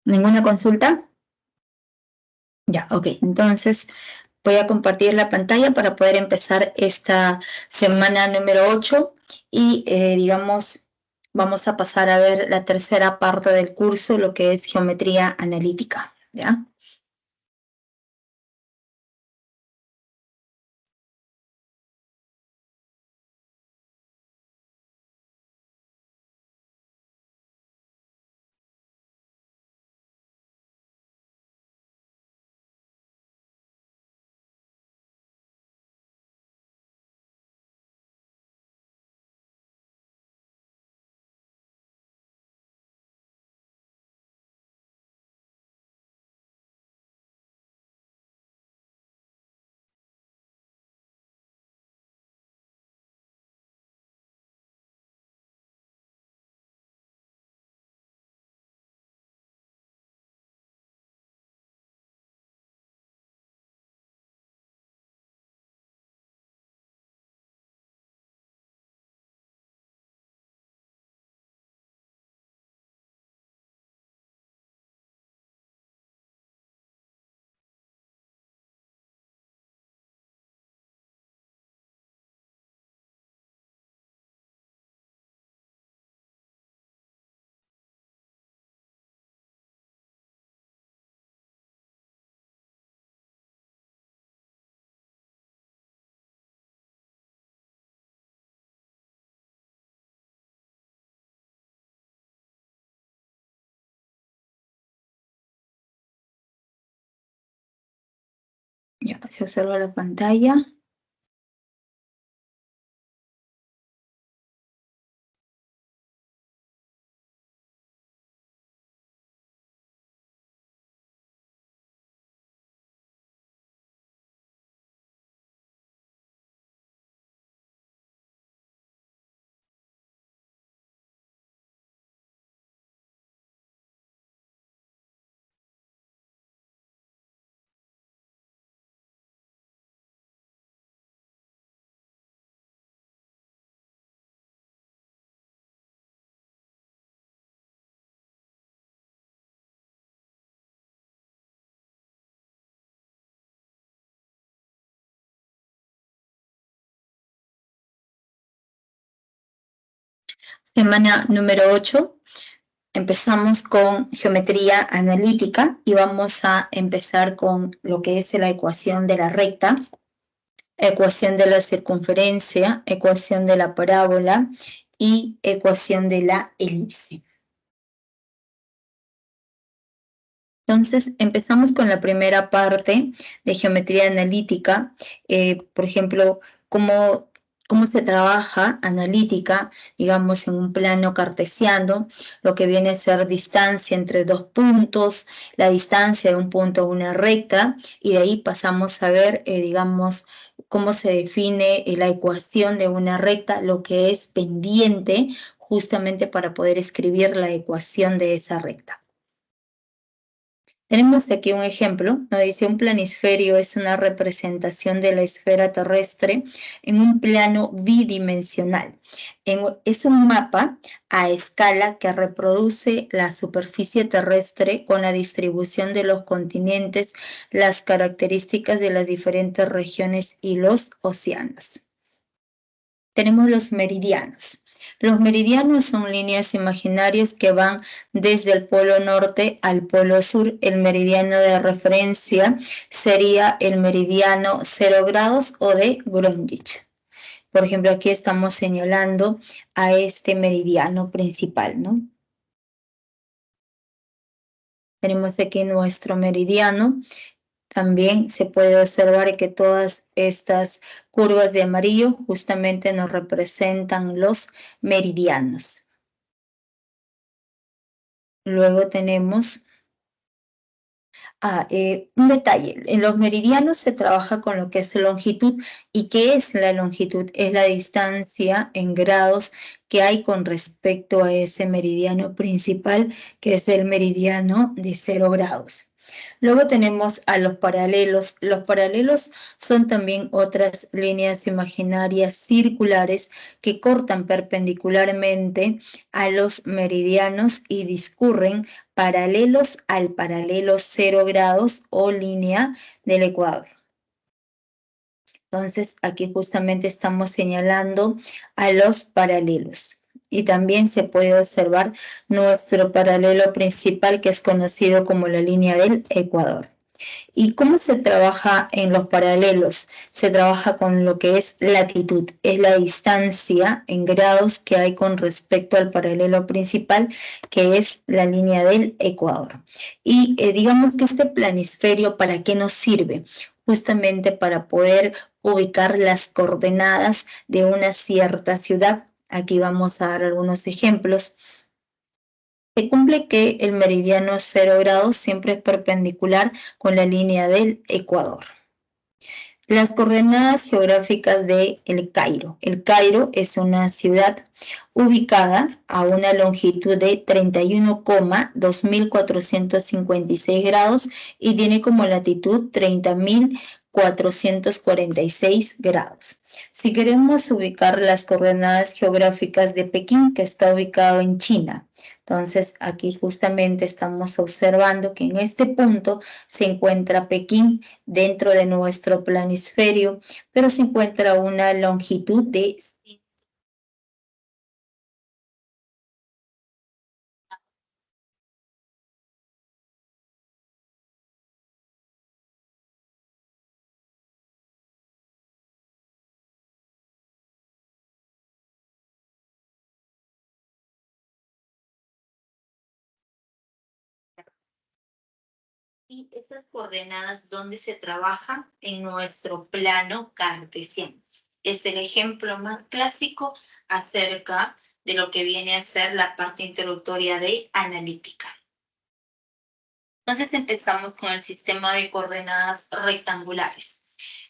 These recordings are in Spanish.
¿Ninguna consulta? Ya, ok. Entonces voy a compartir la pantalla para poder empezar esta semana número 8 y digamos, vamos a pasar a ver la tercera parte del curso, lo que es geometría analítica, ¿ya? Ya, se observa la pantalla. Semana número 8. Empezamos con geometría analítica y vamos a empezar con lo que es la ecuación de la recta, ecuación de la circunferencia, ecuación de la parábola y ecuación de la elipse. Entonces, empezamos con la primera parte de geometría analítica, por ejemplo, cómo se trabaja analítica, digamos, en un plano cartesiano, lo que viene a ser distancia entre dos puntos, la distancia de un punto a una recta, y de ahí pasamos a ver, digamos, cómo se define la ecuación de una recta, lo que es pendiente, justamente para poder escribir la ecuación de esa recta. Tenemos aquí un ejemplo, nos dice un planisferio es una representación de la esfera terrestre en un plano bidimensional. Es un mapa a escala que reproduce la superficie terrestre con la distribución de los continentes, las características de las diferentes regiones y los océanos. Tenemos los meridianos. Los meridianos son líneas imaginarias que van desde el polo norte al polo sur. El meridiano de referencia sería el meridiano 0 grados o de Greenwich. Por ejemplo, aquí estamos señalando a este meridiano principal, ¿no? Tenemos aquí nuestro meridiano. También se puede observar que todas estas curvas de amarillo justamente nos representan los meridianos. Luego tenemos un detalle. En los meridianos se trabaja con lo que es longitud. ¿Y qué es la longitud? Es la distancia en grados que hay con respecto a ese meridiano principal, que es el meridiano de 0 grados. Luego tenemos a los paralelos. Los paralelos son también otras líneas imaginarias circulares que cortan perpendicularmente a los meridianos y discurren paralelos al paralelo 0 grados o línea del ecuador. Entonces, aquí justamente estamos señalando a los paralelos. Y también se puede observar nuestro paralelo principal, que es conocido como la línea del ecuador. ¿Y cómo se trabaja en los paralelos? Se trabaja con lo que es latitud, es la distancia en grados que hay con respecto al paralelo principal, que es la línea del ecuador. Y digamos que este planisferio, ¿para qué nos sirve? Justamente para poder ubicar las coordenadas de una cierta ciudad. Aquí vamos a dar algunos ejemplos. Se cumple que el meridiano 0 grados siempre es perpendicular con la línea del ecuador. Las coordenadas geográficas de El Cairo. El Cairo es una ciudad ubicada a una longitud de 31,2456 grados y tiene como latitud 30.446 grados. Si queremos ubicar las coordenadas geográficas de Pekín, que está ubicado en China, entonces aquí justamente estamos observando que en este punto se encuentra Pekín dentro de nuestro planisferio, pero se encuentra a una longitud de y estas coordenadas donde se trabaja en nuestro plano cartesiano. Es el ejemplo más clásico acerca de lo que viene a ser la parte introductoria de analítica. Entonces empezamos con el sistema de coordenadas rectangulares.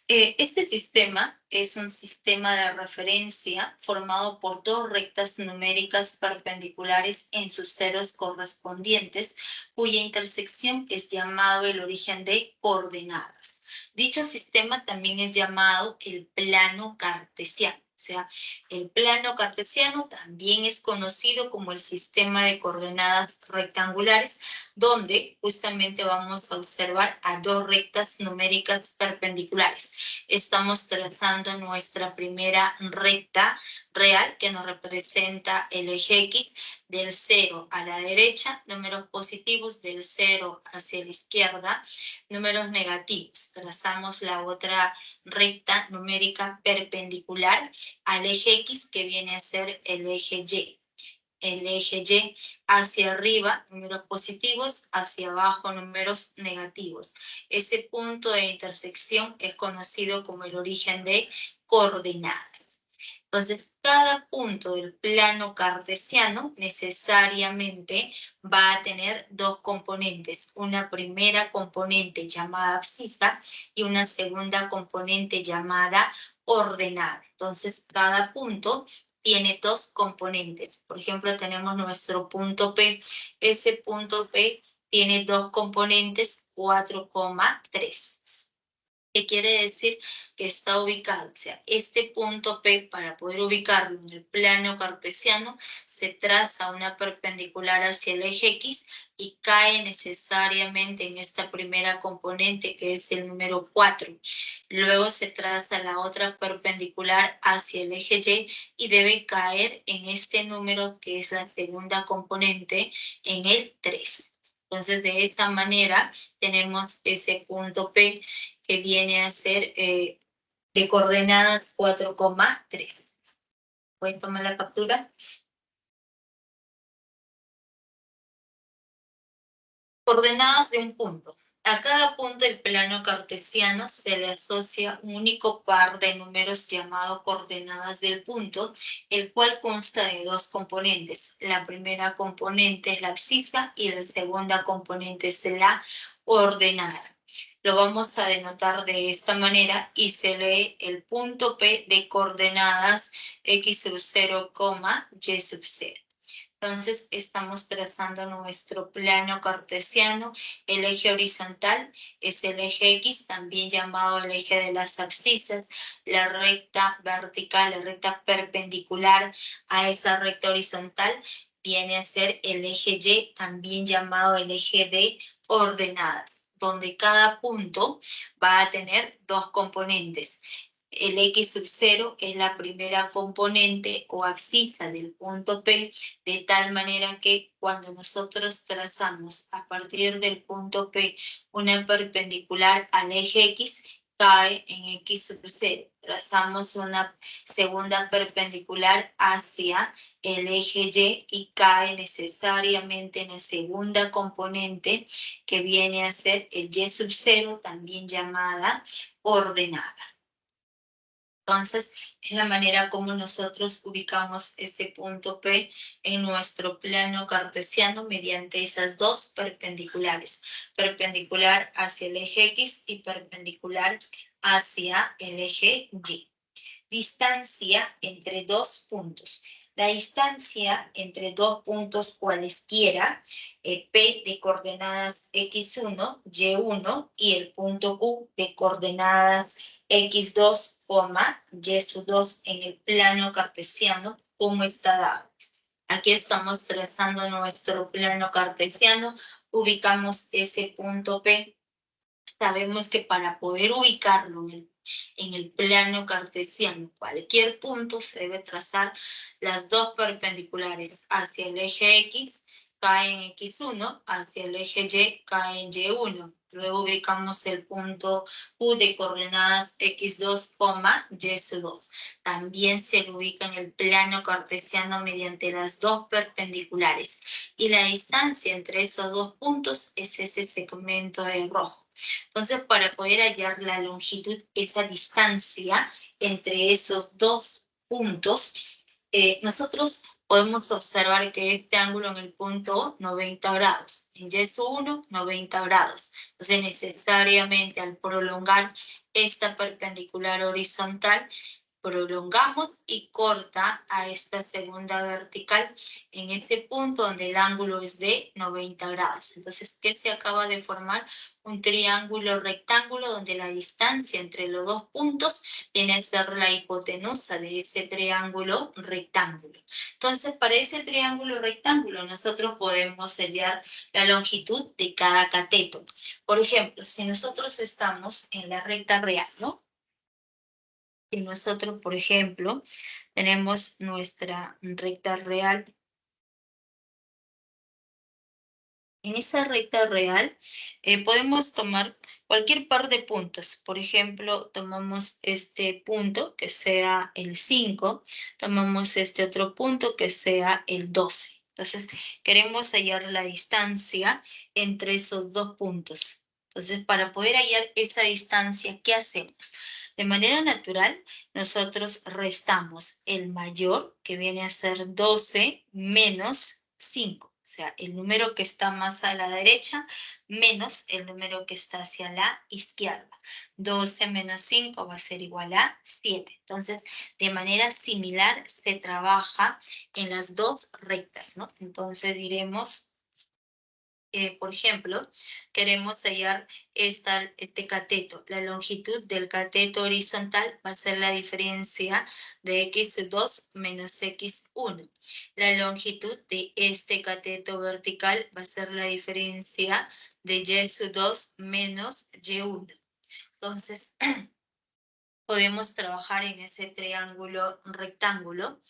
Este sistema es un sistema de referencia formado por dos rectas numéricas perpendiculares en sus ceros correspondientes, cuya intersección es llamado el origen de coordenadas. Dicho sistema también es llamado el plano cartesiano. O sea, el plano cartesiano también es conocido como el sistema de coordenadas rectangulares, donde justamente vamos a observar a dos rectas numéricas perpendiculares. Estamos trazando nuestra primera recta real que nos representa el eje X del 0 a la derecha, números positivos del 0 hacia la izquierda, números negativos. Trazamos la otra recta numérica perpendicular al eje X que viene a ser el eje Y. El eje Y hacia arriba, números positivos, hacia abajo, números negativos. Ese punto de intersección es conocido como el origen de coordenadas. Entonces, cada punto del plano cartesiano necesariamente va a tener dos componentes. Una primera componente llamada abscisa y una segunda componente llamada ordenada. Entonces, cada punto tiene dos componentes. Por ejemplo, tenemos nuestro punto P. Ese punto P tiene dos componentes, 4,3. ¿Qué quiere decir? Que está ubicado, o sea, este punto P, para poder ubicarlo en el plano cartesiano, se traza una perpendicular hacia el eje X y cae necesariamente en esta primera componente, que es el número 4. Luego se traza la otra perpendicular hacia el eje Y y debe caer en este número, que es la segunda componente, en el 3. Entonces, de esta manera, tenemos ese punto P que viene a ser de coordenadas 4,3. ¿Pueden tomar la captura? Coordenadas de un punto. A cada punto del plano cartesiano se le asocia un único par de números llamado coordenadas del punto, el cual consta de dos componentes. La primera componente es la abscisa y la segunda componente es la ordenada. Lo vamos a denotar de esta manera y se lee el punto P de coordenadas X sub 0, Y sub 0. Entonces estamos trazando nuestro plano cartesiano. El eje horizontal es el eje X, también llamado el eje de las abscisas. La recta vertical, la recta perpendicular a esa recta horizontal viene a ser el eje Y, también llamado el eje de ordenadas, donde cada punto va a tener dos componentes. El X sub 0 es la primera componente o abscisa del punto P, de tal manera que cuando nosotros trazamos a partir del punto P una perpendicular al eje X, cae en X sub 0. Trazamos una segunda perpendicular hacia el eje Y cae necesariamente en la segunda componente que viene a ser el Y sub 0, también llamada ordenada. Entonces, es la manera como nosotros ubicamos ese punto P en nuestro plano cartesiano mediante esas dos perpendiculares. Perpendicular hacia el eje X y perpendicular hacia el eje Y. Distancia entre dos puntos. La distancia entre dos puntos cualesquiera, P de coordenadas X1, Y1 y el punto Q de coordenadas X2, Y2 en el plano cartesiano, como está dado. Aquí estamos trazando nuestro plano cartesiano, ubicamos ese punto P. Sabemos que para poder ubicarlo en el plano cartesiano, cualquier punto se debe trazar las dos perpendiculares hacia el eje X, cae en X1, hacia el eje Y, cae en Y1. Luego ubicamos el punto Q de coordenadas X2, Y2. También se lo ubica en el plano cartesiano mediante las dos perpendiculares. Y la distancia entre esos dos puntos es ese segmento de rojo. Entonces, para poder hallar la longitud, esa distancia entre esos dos puntos, nosotros podemos observar que este ángulo en el punto O, 90 grados. En Y1, 90 grados. Entonces, necesariamente al prolongar esta perpendicular horizontal, prolongamos y corta a esta segunda vertical en este punto donde el ángulo es de 90 grados. Entonces, ¿qué se acaba de formar? Un triángulo rectángulo donde la distancia entre los dos puntos viene a ser la hipotenusa de ese triángulo rectángulo. Entonces, para ese triángulo rectángulo nosotros podemos hallar la longitud de cada cateto. Por ejemplo, si nosotros estamos en la recta real, ¿no? Si nosotros, por ejemplo, tenemos nuestra recta real, en esa recta real podemos tomar cualquier par de puntos. Por ejemplo, tomamos este punto que sea el 5, tomamos este otro punto que sea el 12. Entonces, queremos hallar la distancia entre esos dos puntos. Entonces, para poder hallar esa distancia, ¿qué hacemos? De manera natural, nosotros restamos el mayor, que viene a ser 12, menos 5. O sea, el número que está más a la derecha menos el número que está hacia la izquierda. 12 menos 5 va a ser igual a 7. Entonces, de manera similar se trabaja en las dos rectas, ¿no? Entonces diremos, por ejemplo, queremos hallar este cateto. La longitud del cateto horizontal va a ser la diferencia de x2 menos x1. La longitud de este cateto vertical va a ser la diferencia de y2 menos y1. Entonces, podemos trabajar en ese triángulo rectángulo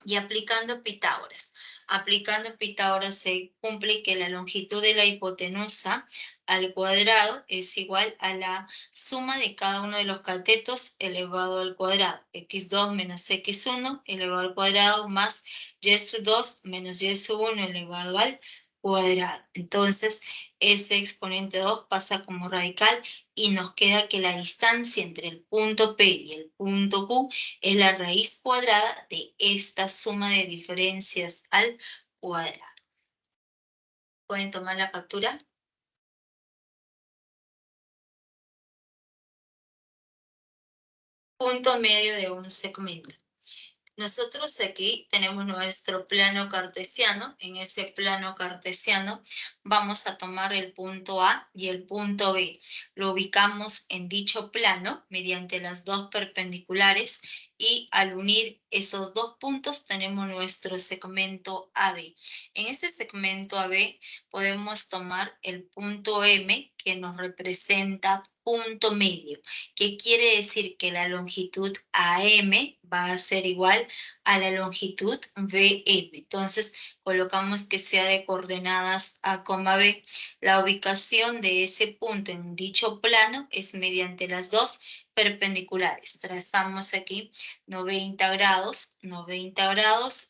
y aplicando Pitágoras. Aplicando Pitágoras se cumple que la longitud de la hipotenusa al cuadrado es igual a la suma de cada uno de los catetos elevado al cuadrado. X2 menos X1 elevado al cuadrado más Y2 menos Y1 elevado al cuadrado. Entonces, ese exponente 2 pasa como radical y nos queda que la distancia entre el punto P y el punto Q es la raíz cuadrada de esta suma de diferencias al cuadrado. ¿Pueden tomar la captura? Punto medio de un segmento. Nosotros aquí tenemos nuestro plano cartesiano. En ese plano cartesiano vamos a tomar el punto A y el punto B. Lo ubicamos en dicho plano mediante las dos perpendiculares y al unir esos dos puntos tenemos nuestro segmento AB. En ese segmento AB podemos tomar el punto M que nos representa punto medio, que quiere decir que la longitud AM va a ser igual a la longitud VM. Entonces, colocamos que sea de coordenadas A, B. La ubicación de ese punto en dicho plano es mediante las dos perpendiculares. Trazamos aquí 90 grados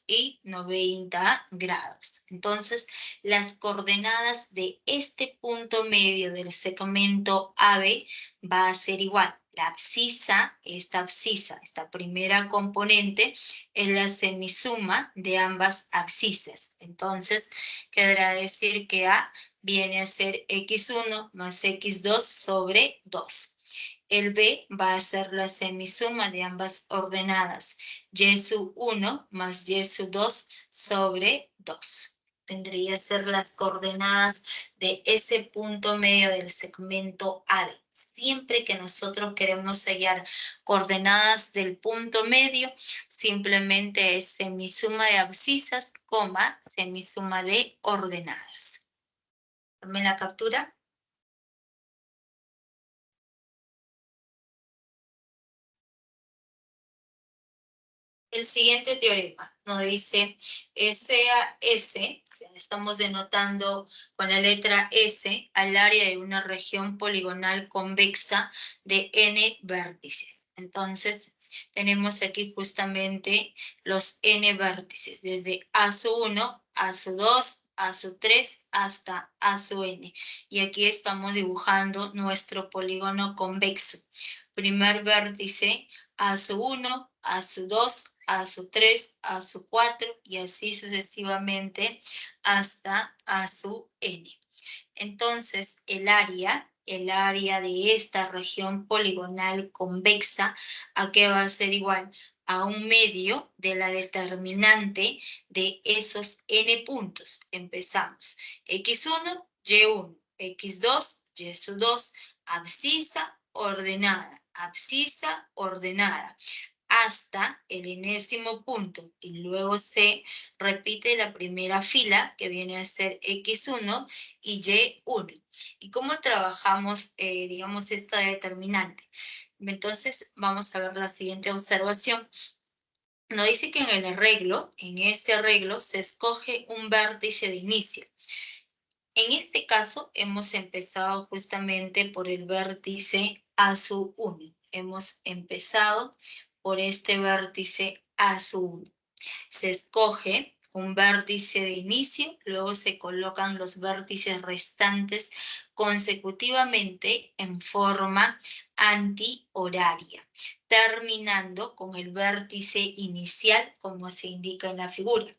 y 90 grados. Entonces, las coordenadas de este punto medio del segmento AB va a ser igual. La abscisa, esta primera componente, es la semisuma de ambas abscisas. Entonces, quedará decir que A viene a ser x1 más x2 sobre 2. El B va a ser la semisuma de ambas ordenadas, y sub 1 más y sub 2 sobre 2. Tendría que ser las coordenadas de ese punto medio del segmento AB. Siempre que nosotros queremos hallar coordenadas del punto medio, simplemente es semisuma de abscisas, semisuma de ordenadas. Tomen la captura. El siguiente teorema nos dice SAS, o sea, estamos denotando con la letra S al área de una región poligonal convexa de n vértices. Entonces, tenemos aquí justamente los n vértices, desde A sub 1, A sub 2, A sub 3 hasta A sub n. Y aquí estamos dibujando nuestro polígono convexo. Primer vértice, A sub 1, A sub 2, A sub 3, A sub 4 y así sucesivamente hasta A sub n. Entonces, el área de esta región poligonal convexa, ¿a qué va a ser igual? A un medio de la determinante de esos n puntos. Empezamos. X1, Y1, X2, Y sub 2, abscisa ordenada, hasta el enésimo punto y luego se repite la primera fila que viene a ser X1 y Y1. ¿Y cómo trabajamos, digamos, esta determinante? Entonces vamos a ver la siguiente observación. Nos dice que en este arreglo se escoge un vértice de inicio. En este caso hemos empezado justamente por el vértice A sub 1. Hemos empezado por este vértice A sub 1. Se escoge un vértice de inicio, luego se colocan los vértices restantes consecutivamente en forma antihoraria, terminando con el vértice inicial como se indica en la figura.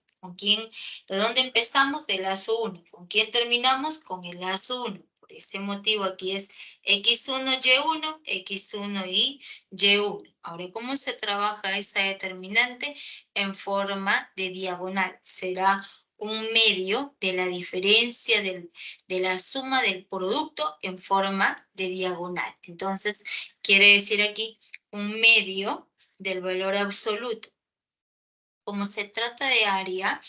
¿De dónde empezamos? Del lazo 1. ¿Con quién terminamos? Con el lazo 1. Por ese motivo aquí es X1, Y1, X1 y Y1. Ahora, ¿cómo se trabaja esa determinante? En forma de diagonal. Será un medio de la diferencia de la suma del producto en forma de diagonal. Entonces, quiere decir aquí un medio del valor absoluto. Como se trata de área,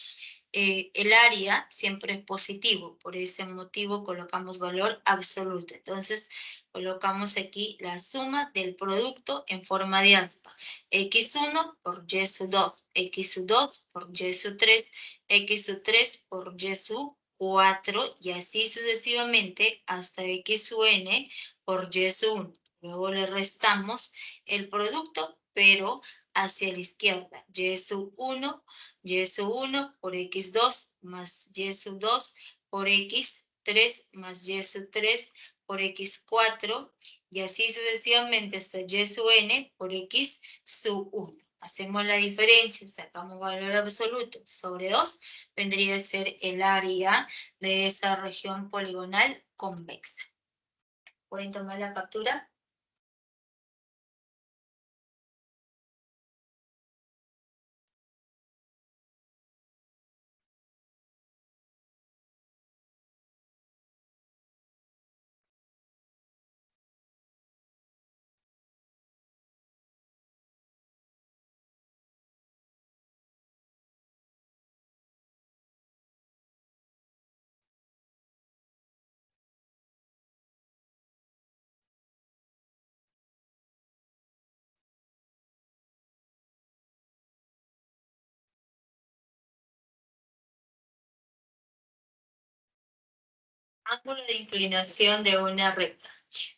el área siempre es positivo, por ese motivo colocamos valor absoluto. Entonces, colocamos aquí la suma del producto en forma de aspa. X1 por Y sub 2, X sub 2 por Y sub 3, X sub 3 por Y sub 4 y así sucesivamente hasta X sub n por Y sub 1. Luego le restamos el producto, pero hacia la izquierda, y sub 1 por x2 más y sub 2 por x3 más y sub 3 por x4 y así sucesivamente hasta y sub n por x sub 1. Hacemos la diferencia, sacamos valor absoluto sobre 2, vendría a ser el área de esa región poligonal convexa. ¿Pueden tomar la captura? Ángulo de inclinación de una recta.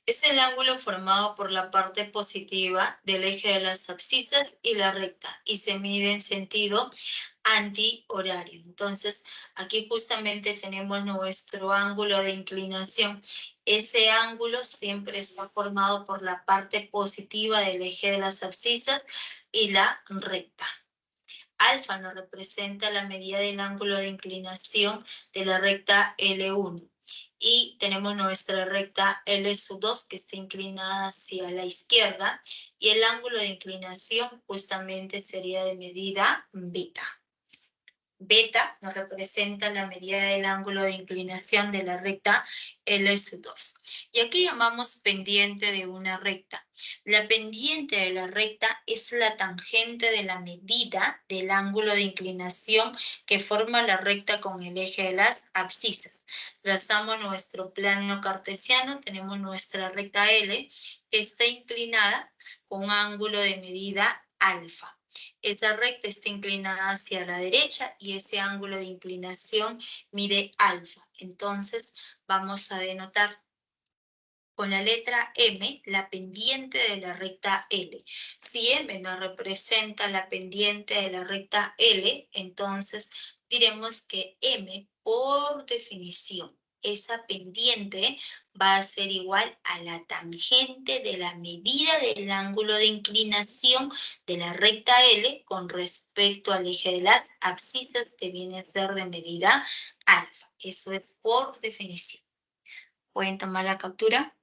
Es el ángulo formado por la parte positiva del eje de las abscisas y la recta y se mide en sentido antihorario. Entonces, aquí justamente tenemos nuestro ángulo de inclinación. Ese ángulo siempre está formado por la parte positiva del eje de las abscisas y la recta. Alfa nos representa la medida del ángulo de inclinación de la recta L1. Y tenemos nuestra recta L2 que está inclinada hacia la izquierda. Y el ángulo de inclinación justamente sería de medida beta. Beta nos representa la medida del ángulo de inclinación de la recta L2. Y aquí llamamos pendiente de una recta. La pendiente de la recta es la tangente de la medida del ángulo de inclinación que forma la recta con el eje de las abscisas. Trazamos nuestro plano cartesiano, tenemos nuestra recta L que está inclinada con un ángulo de medida alfa. Esta recta está inclinada hacia la derecha y ese ángulo de inclinación mide alfa. Entonces vamos a denotar con la letra M la pendiente de la recta L. Si M nos representa la pendiente de la recta L, entonces diremos que M por definición, esa pendiente va a ser igual a la tangente de la medida del ángulo de inclinación de la recta L con respecto al eje de las abscisas que viene a ser de medida alfa. Eso es por definición. ¿Pueden tomar la captura?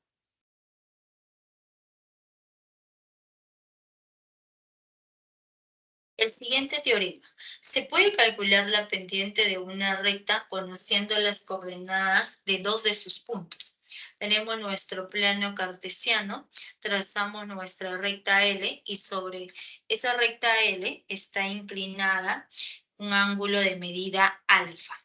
El siguiente teorema. Se puede calcular la pendiente de una recta conociendo las coordenadas de dos de sus puntos. Tenemos nuestro plano cartesiano, trazamos nuestra recta L y sobre esa recta L está inclinada un ángulo de medida alfa.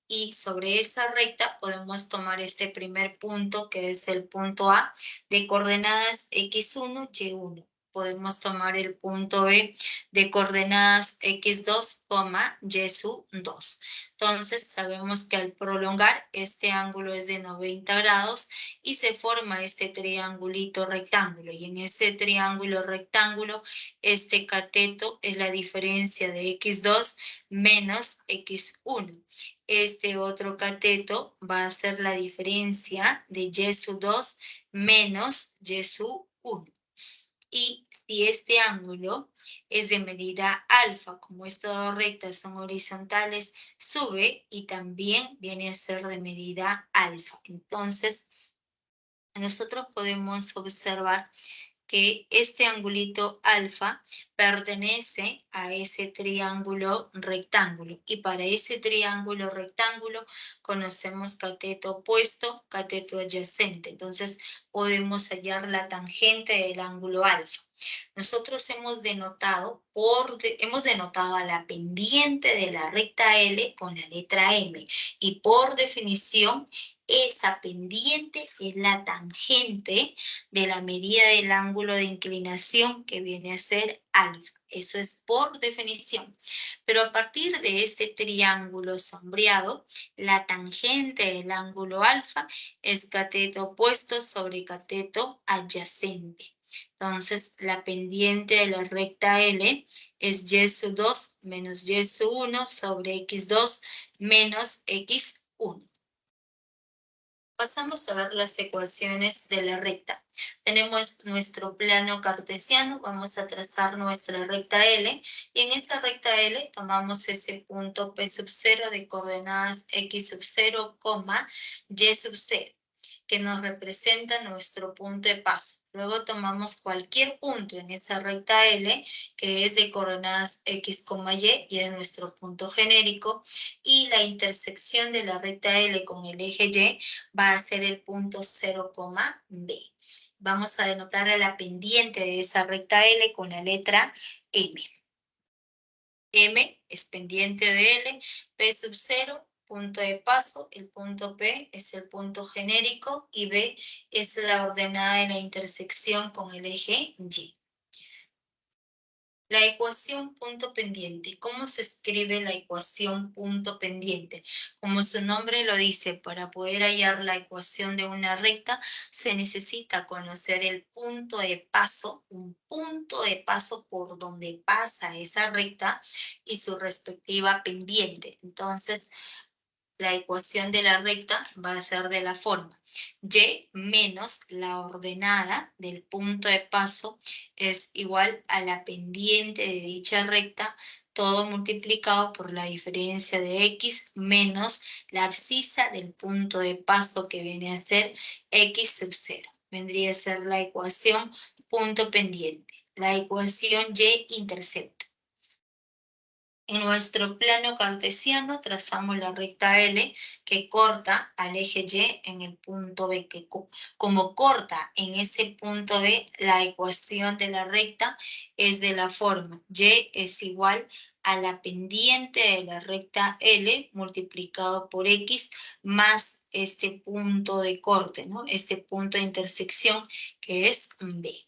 Y sobre esa recta podemos tomar este primer punto que es el punto A de coordenadas x1, y1. Podemos tomar el punto B de coordenadas x2, y2. Entonces sabemos que al prolongar este ángulo es de 90 grados y se forma este triangulito rectángulo. Y en ese triángulo rectángulo, este cateto es la diferencia de x2 menos x1. Este otro cateto va a ser la diferencia de y2 menos y1. Y si este ángulo es de medida alfa, como estas dos rectas son horizontales, sube y también viene a ser de medida alfa. Entonces, nosotros podemos observar que este angulito alfa pertenece a ese triángulo rectángulo. Y para ese triángulo rectángulo conocemos cateto opuesto, cateto adyacente. Entonces podemos hallar la tangente del ángulo alfa. Nosotros hemos denotado a la pendiente de la recta L con la letra M. Y por definición, esa pendiente es la tangente de la medida del ángulo de inclinación que viene a ser alfa. Eso es por definición. Pero a partir de este triángulo sombreado, la tangente del ángulo alfa es cateto opuesto sobre cateto adyacente. Entonces, la pendiente de la recta L es y2 menos y1 sobre x2 menos x1. Pasamos a ver las ecuaciones de la recta. Tenemos nuestro plano cartesiano, vamos a trazar nuestra recta L, y en esta recta L tomamos ese punto P0 de coordenadas x0, y0, que nos representa nuestro punto de paso. Luego tomamos cualquier punto en esa recta L, que es de coordenadas x, y es nuestro punto genérico, y la intersección de la recta L con el eje Y va a ser el punto 0, B. Vamos a denotar a la pendiente de esa recta L con la letra M. M es pendiente de L, P0, punto de paso, el punto P es el punto genérico y B es la ordenada de la intersección con el eje Y. La ecuación punto pendiente. ¿Cómo se escribe la ecuación punto pendiente? Como su nombre lo dice, para poder hallar la ecuación de una recta, se necesita conocer el punto de paso, un punto de paso por donde pasa esa recta y su respectiva pendiente. Entonces, la ecuación de la recta va a ser de la forma y menos la ordenada del punto de paso es igual a la pendiente de dicha recta, todo multiplicado por la diferencia de x menos la abscisa del punto de paso, que viene a ser x sub 0. Vendría a ser la ecuación punto pendiente. La ecuación y-intercepto. En nuestro plano cartesiano trazamos la recta L que corta al eje Y en el punto B. Como corta en ese punto B, la ecuación de la recta es de la forma Y es igual a la pendiente de la recta L multiplicado por X más este punto de corte, ¿no? Este punto de intersección que es B.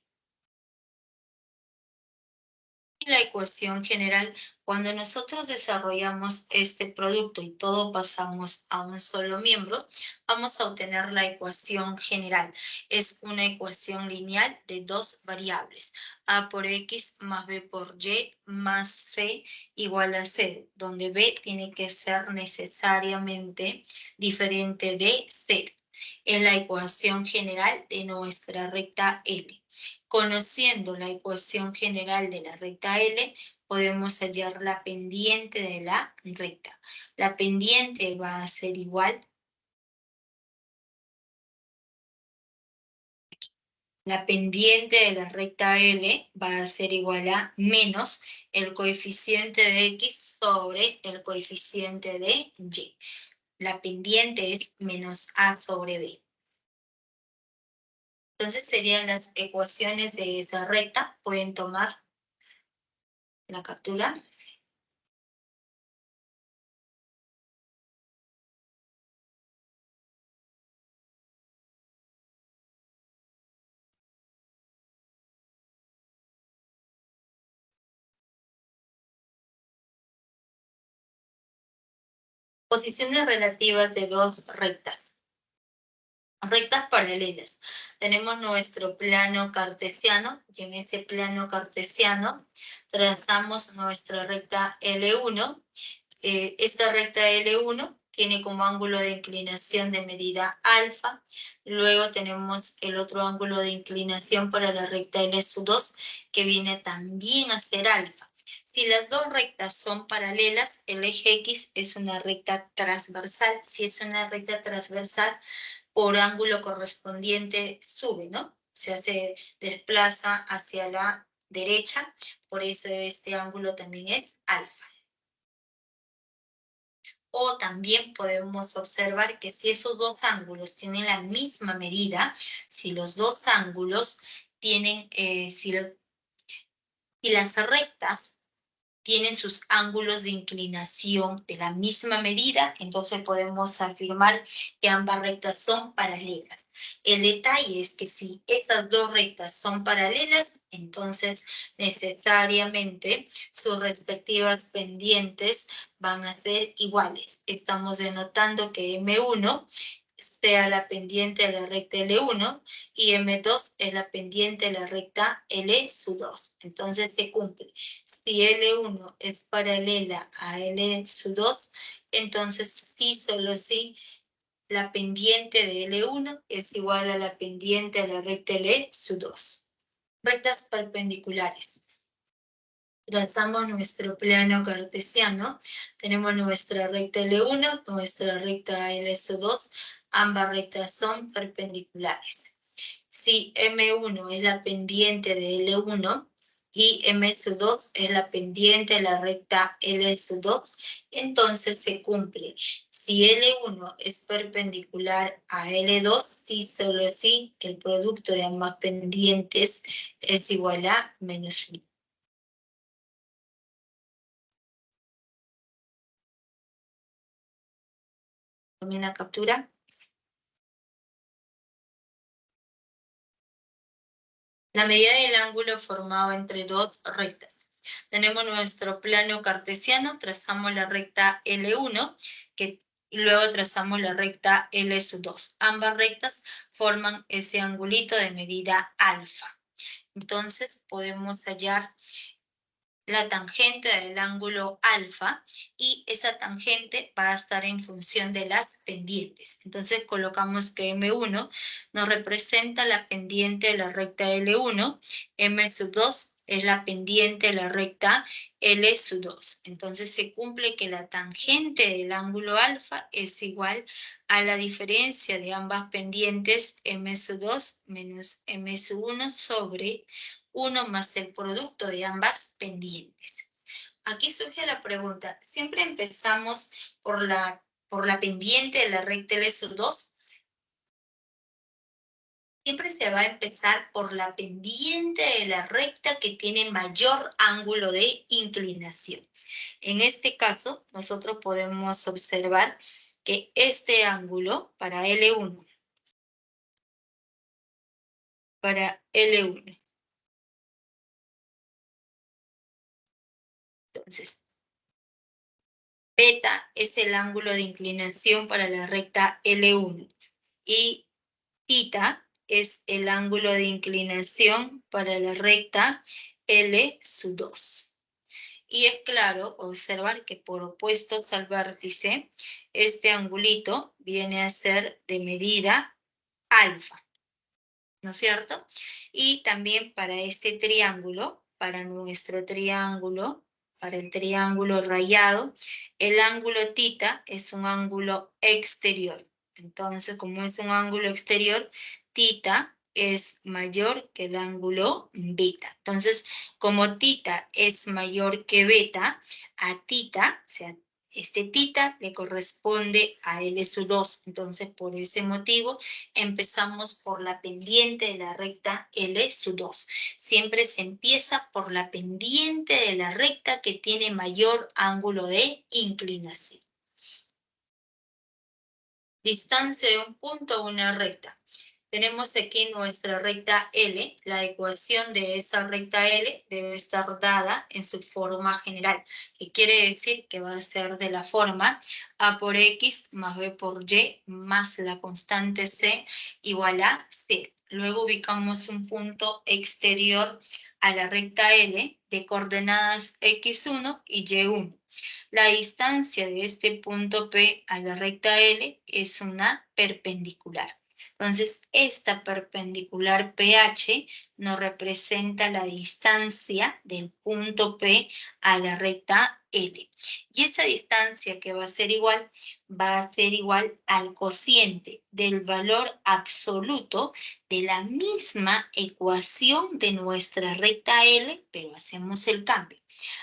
La ecuación general, cuando nosotros desarrollamos este producto y todo pasamos a un solo miembro, vamos a obtener la ecuación general. Es una ecuación lineal de dos variables, a por x más b por y más c igual a 0, donde b tiene que ser necesariamente diferente de 0. Es la ecuación general de nuestra recta L. Conociendo la ecuación general de la recta L, podemos hallar la pendiente de la recta. La pendiente va a ser igual. La pendiente de la recta L va a ser igual a menos el coeficiente de X sobre el coeficiente de Y. La pendiente es menos A sobre B. Entonces serían las ecuaciones de esa recta. Pueden tomar la captura. Posiciones relativas de dos rectas. Rectas paralelas. Tenemos nuestro plano cartesiano y en ese plano cartesiano trazamos nuestra recta L1. Esta recta L1 tiene como ángulo de inclinación de medida alfa. Luego tenemos el otro ángulo de inclinación para la recta L2 que viene también a ser alfa. Si las dos rectas son paralelas, el eje X es una recta transversal. Si es una recta transversal, por ángulo correspondiente sube, ¿no? O sea, se desplaza hacia la derecha, por eso este ángulo también es alfa. O también podemos observar que si esos dos ángulos tienen la misma medida, si los dos ángulos tienen, si las rectas tienen sus ángulos de inclinación de la misma medida, entonces podemos afirmar que ambas rectas son paralelas. El detalle es que si estas dos rectas son paralelas, entonces necesariamente sus respectivas pendientes van a ser iguales. Estamos denotando que M1 sea la pendiente de la recta L1 y M2 es la pendiente de la recta L2. Entonces se cumple. Si L1 es paralela a L2, entonces sí, solo sí, la pendiente de L1 es igual a la pendiente de la recta L2. Rectas perpendiculares. Trazamos nuestro plano cartesiano, tenemos nuestra recta L1, nuestra recta L2, ambas rectas son perpendiculares. Si M1 es la pendiente de L1 y M2 es la pendiente de la recta L2, entonces se cumple. Si L1 es perpendicular a L2, sí, solo sí, el producto de ambas pendientes es igual a menos 1. Tomen la captura. La medida del ángulo formado entre dos rectas. Tenemos nuestro plano cartesiano, trazamos la recta L1, y luego trazamos la recta L2. Ambas rectas forman ese angulito de medida alfa. Entonces podemos hallar la tangente del ángulo alfa y esa tangente va a estar en función de las pendientes. Entonces colocamos que M1 nos representa la pendiente de la recta L1, M2 es la pendiente de la recta L2. Entonces se cumple que la tangente del ángulo alfa es igual a la diferencia de ambas pendientes M2 menos M1 sobre 1 más el producto de ambas pendientes. Aquí surge la pregunta, ¿siempre empezamos por la pendiente de la recta L2? Siempre se va a empezar por la pendiente de la recta que tiene mayor ángulo de inclinación. En este caso, nosotros podemos observar que este ángulo para L1, entonces, beta es el ángulo de inclinación para la recta L1 y θ es el ángulo de inclinación para la recta L2. Y es claro observar que por opuestos al vértice, este angulito viene a ser de medida alfa, ¿no es cierto? Y también para este triángulo, para nuestro triángulo, para el triángulo rayado, el ángulo θ es un ángulo exterior. Entonces, como es un ángulo exterior, θ es mayor que el ángulo beta. Entonces, como θ es mayor que beta, a θ, o sea, este θ le corresponde a L2. Entonces, por ese motivo, empezamos por la pendiente de la recta L2. Siempre se empieza por la pendiente de la recta que tiene mayor ángulo de inclinación. Distancia de un punto a una recta. Tenemos aquí nuestra recta L. La ecuación de esa recta L debe estar dada en su forma general, que quiere decir que va a ser de la forma A por X más B por Y más la constante C igual a C. Luego ubicamos un punto exterior a la recta L de coordenadas X1 y Y1. La distancia de este punto P a la recta L es una perpendicular. Entonces, esta perpendicular PH nos representa la distancia del punto P a la recta L. Y esa distancia que va a ser igual al cociente del valor absoluto de la misma ecuación de nuestra recta L, pero hacemos el cambio.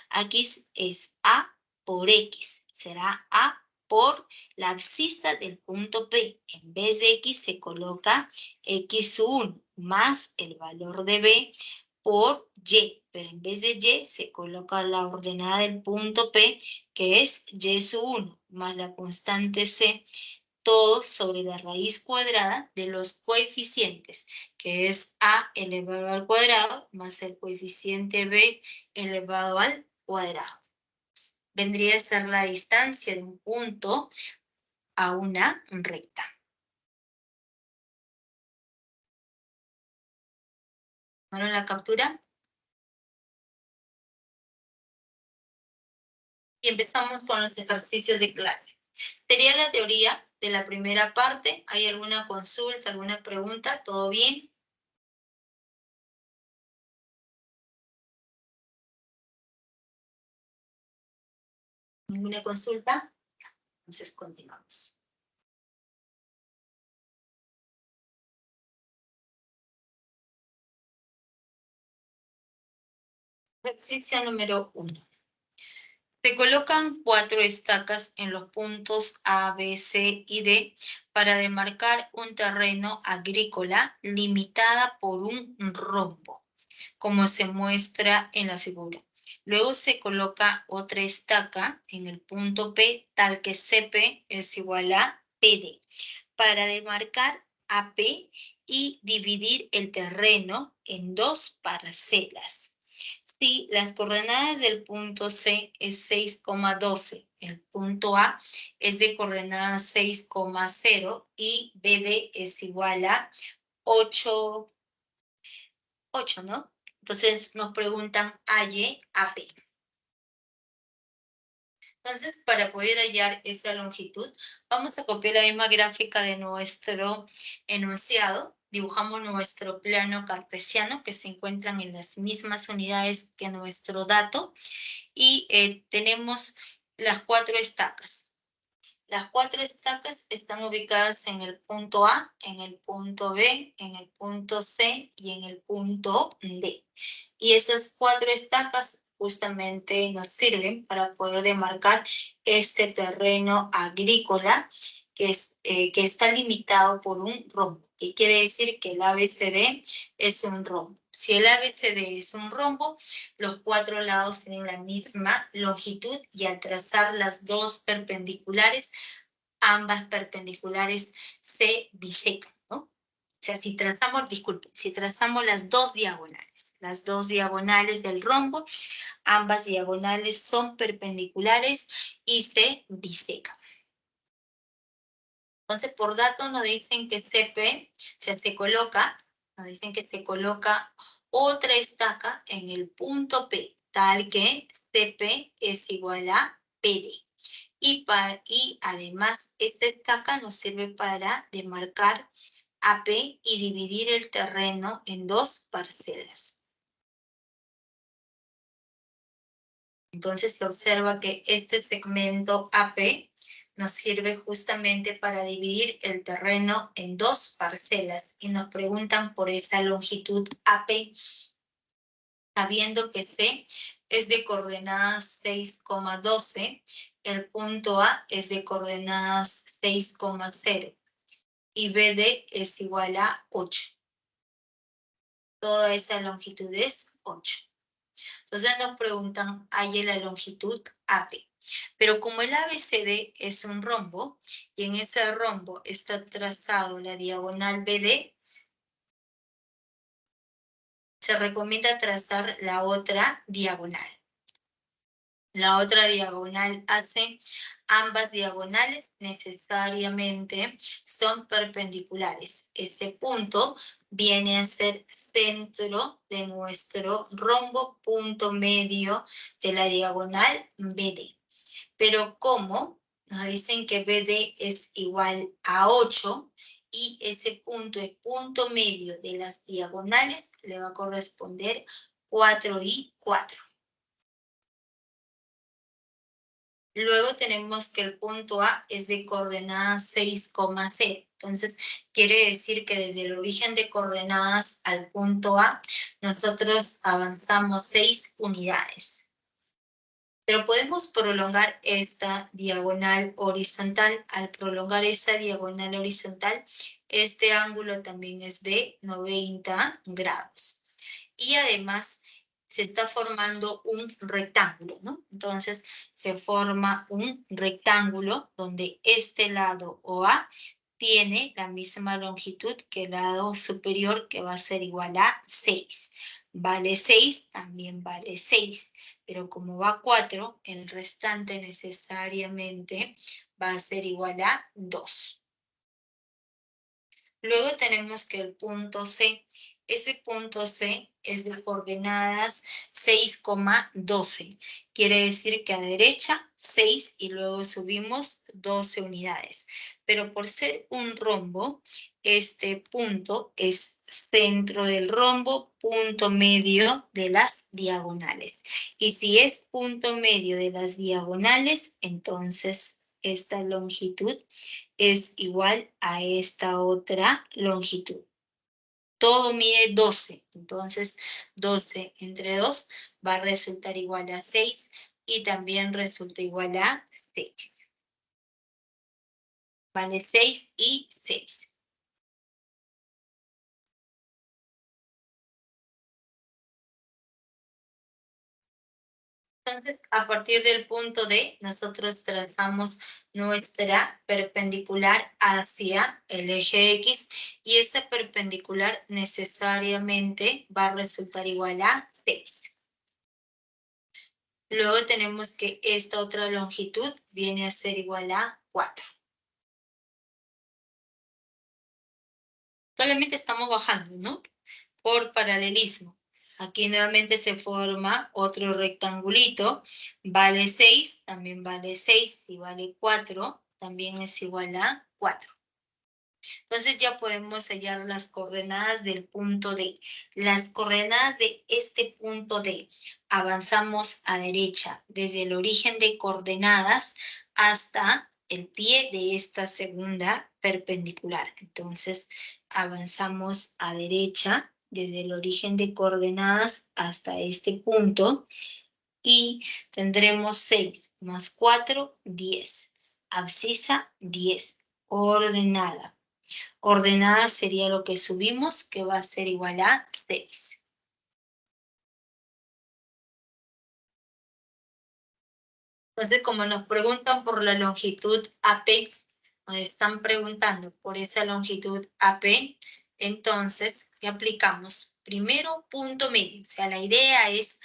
Aquí es A por X, será A por la abscisa del punto P. En vez de X se coloca X1 más el valor de B por Y, pero en vez de Y se coloca la ordenada del punto P, que es Y1 más la constante C, todo sobre la raíz cuadrada de los coeficientes, que es A elevado al cuadrado más el coeficiente B elevado al cuadrado. Vendría a ser la distancia de un punto a una recta. ¿Tomaron la captura? Y empezamos con los ejercicios de clase. Sería la teoría de la primera parte. ¿Hay alguna consulta, alguna pregunta? ¿Todo bien? ¿Ninguna consulta? Entonces continuamos. Ejercicio número 1. Se colocan 4 estacas en los puntos A, B, C y D para demarcar un terreno agrícola limitada por un rombo, como se muestra en la figura. Luego se coloca otra estaca en el punto P, tal que CP es igual a PD, para demarcar AP y dividir el terreno en 2 parcelas. si las coordenadas del punto C es 6,12, el punto A es de coordenadas 6,0 y BD es igual a 8, ¿no? Entonces nos preguntan AY, AP. Entonces, para poder hallar esa longitud, vamos a copiar la misma gráfica de nuestro enunciado. Dibujamos nuestro plano cartesiano, que se encuentran en las mismas unidades que nuestro dato, y tenemos las 4 estacas. Las 4 estacas están ubicadas en el punto A, en el punto B, en el punto C y en el punto D. Y esas 4 estacas justamente nos sirven para poder demarcar este terreno agrícola que está limitado por un rombo. Y quiere decir que el ABCD es un rombo. Si el ABCD es un rombo, los 4 lados tienen la misma longitud y al trazar las dos perpendiculares, ambas perpendiculares se bisecan, ¿no? O sea, si trazamos, disculpen, si trazamos las dos diagonales del rombo, ambas diagonales son perpendiculares y se bisecan. Entonces, por dato nos dicen que CP nos dicen que se coloca otra estaca en el punto P, tal que CP es igual a PD. Y además, esta estaca nos sirve para demarcar AP y dividir el terreno en dos parcelas. Entonces se observa que este segmento AP nos sirve justamente para dividir el terreno en dos parcelas y nos preguntan por esa longitud AP, sabiendo que C es de coordenadas 6,12, el punto A es de coordenadas 6,0 y BD es igual a 8. Toda esa longitud es 8. Entonces nos preguntan, hay la longitud AP. Pero como el ABCD es un rombo, y en ese rombo está trazado la diagonal BD, se recomienda trazar la otra diagonal. La otra diagonal hace, ambas diagonales necesariamente son perpendiculares. Este punto viene a ser centro de nuestro rombo, punto medio de la diagonal BD. Pero como nos dicen que BD es igual a 8 y ese punto es punto medio de las diagonales, le va a corresponder 4 y 4. Luego tenemos que el punto A es de coordenadas 6,0. Entonces, quiere decir que desde el origen de coordenadas al punto A, nosotros avanzamos 6 unidades. Pero podemos prolongar esta diagonal horizontal. Al prolongar esa diagonal horizontal, este ángulo también es de 90 grados. Y además, se está formando un rectángulo, ¿no? Entonces, se forma un rectángulo donde este lado OA tiene la misma longitud que el lado superior, que va a ser igual a 6. Vale 6, también vale 6. Pero como va 4, el restante necesariamente va a ser igual a 2. Luego tenemos que el punto C, ese punto C es de coordenadas 6,12. Quiere decir que a derecha 6 y luego subimos 12 unidades. Pero por ser un rombo, este punto es centro del rombo, punto medio de las diagonales. Y si es punto medio de las diagonales, entonces esta longitud es igual a esta otra longitud. Todo mide 12, entonces 12 entre 2 va a resultar igual a 6 y también resulta igual a 6. Vale 6 y 6. Entonces, a partir del punto D, nosotros trazamos nuestra perpendicular hacia el eje X y esa perpendicular necesariamente va a resultar igual a 6. Luego tenemos que esta otra longitud viene a ser igual a 4. Solamente estamos bajando, ¿no? Por paralelismo. Aquí nuevamente se forma otro rectangulito. Vale 6, también vale 6. Si vale 4, también es igual a 4. Entonces ya podemos hallar las coordenadas del punto D. Las coordenadas de este punto D. Avanzamos a derecha desde el origen de coordenadas hasta el pie de esta segunda perpendicular. Entonces avanzamos a derecha desde el origen de coordenadas hasta este punto y tendremos 6 más 4, 10. Abscisa, 10. Ordenada. Ordenada sería lo que subimos, que va a ser igual a 6. Entonces, como nos preguntan por la longitud AP, nos están preguntando por esa longitud AP, entonces, ¿qué aplicamos? Primero, punto medio. O sea, la idea es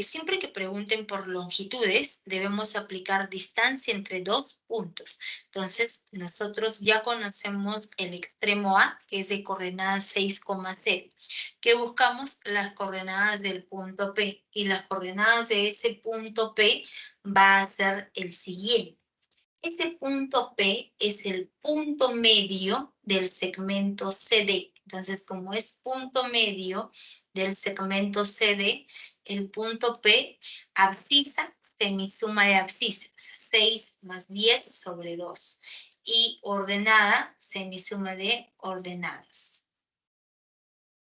siempre que pregunten por longitudes, debemos aplicar distancia entre dos puntos. Entonces, nosotros ya conocemos el extremo A, que es de coordenadas 6,0. ¿Qué buscamos? Las coordenadas del punto P. Y las coordenadas de ese punto P va a ser el siguiente. Este punto P es el punto medio del segmento CD. Entonces, como es punto medio del segmento CD, el punto P, abscisa, semisuma de abscisas, 6 más 10 sobre 2. Y ordenada, semisuma de ordenadas.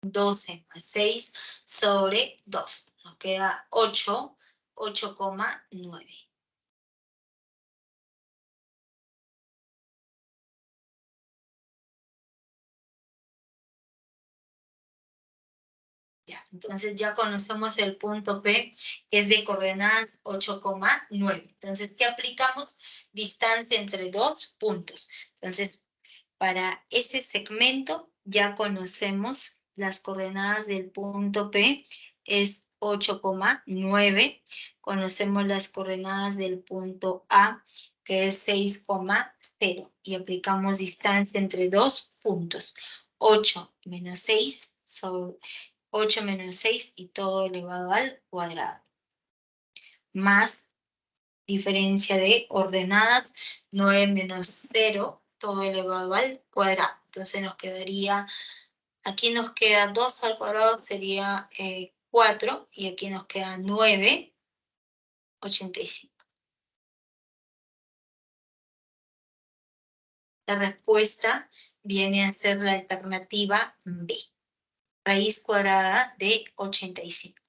12 más 6 sobre 2. Nos queda 8, 8,9. Ya, entonces ya conocemos el punto P, que es de coordenadas 8,9. Entonces, ¿qué aplicamos? Distancia entre dos puntos. Entonces, para ese segmento ya conocemos las coordenadas del punto P, es 8,9. Conocemos las coordenadas del punto A, que es 6,0. Y aplicamos distancia entre dos puntos. 8 menos 6 sobre 8 menos 6 y todo elevado al cuadrado. Más diferencia de ordenadas, 9 menos 0, todo elevado al cuadrado. Entonces nos quedaría, aquí nos queda 2 al cuadrado, sería 4, y aquí nos queda 9, 85. La respuesta viene a ser la alternativa B, raíz cuadrada de 85.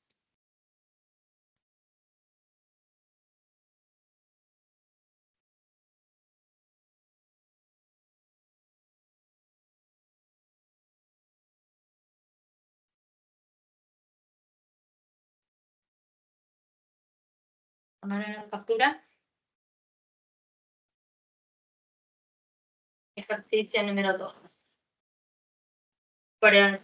¿Tomaron la captura? Ejercicio número 2. Para,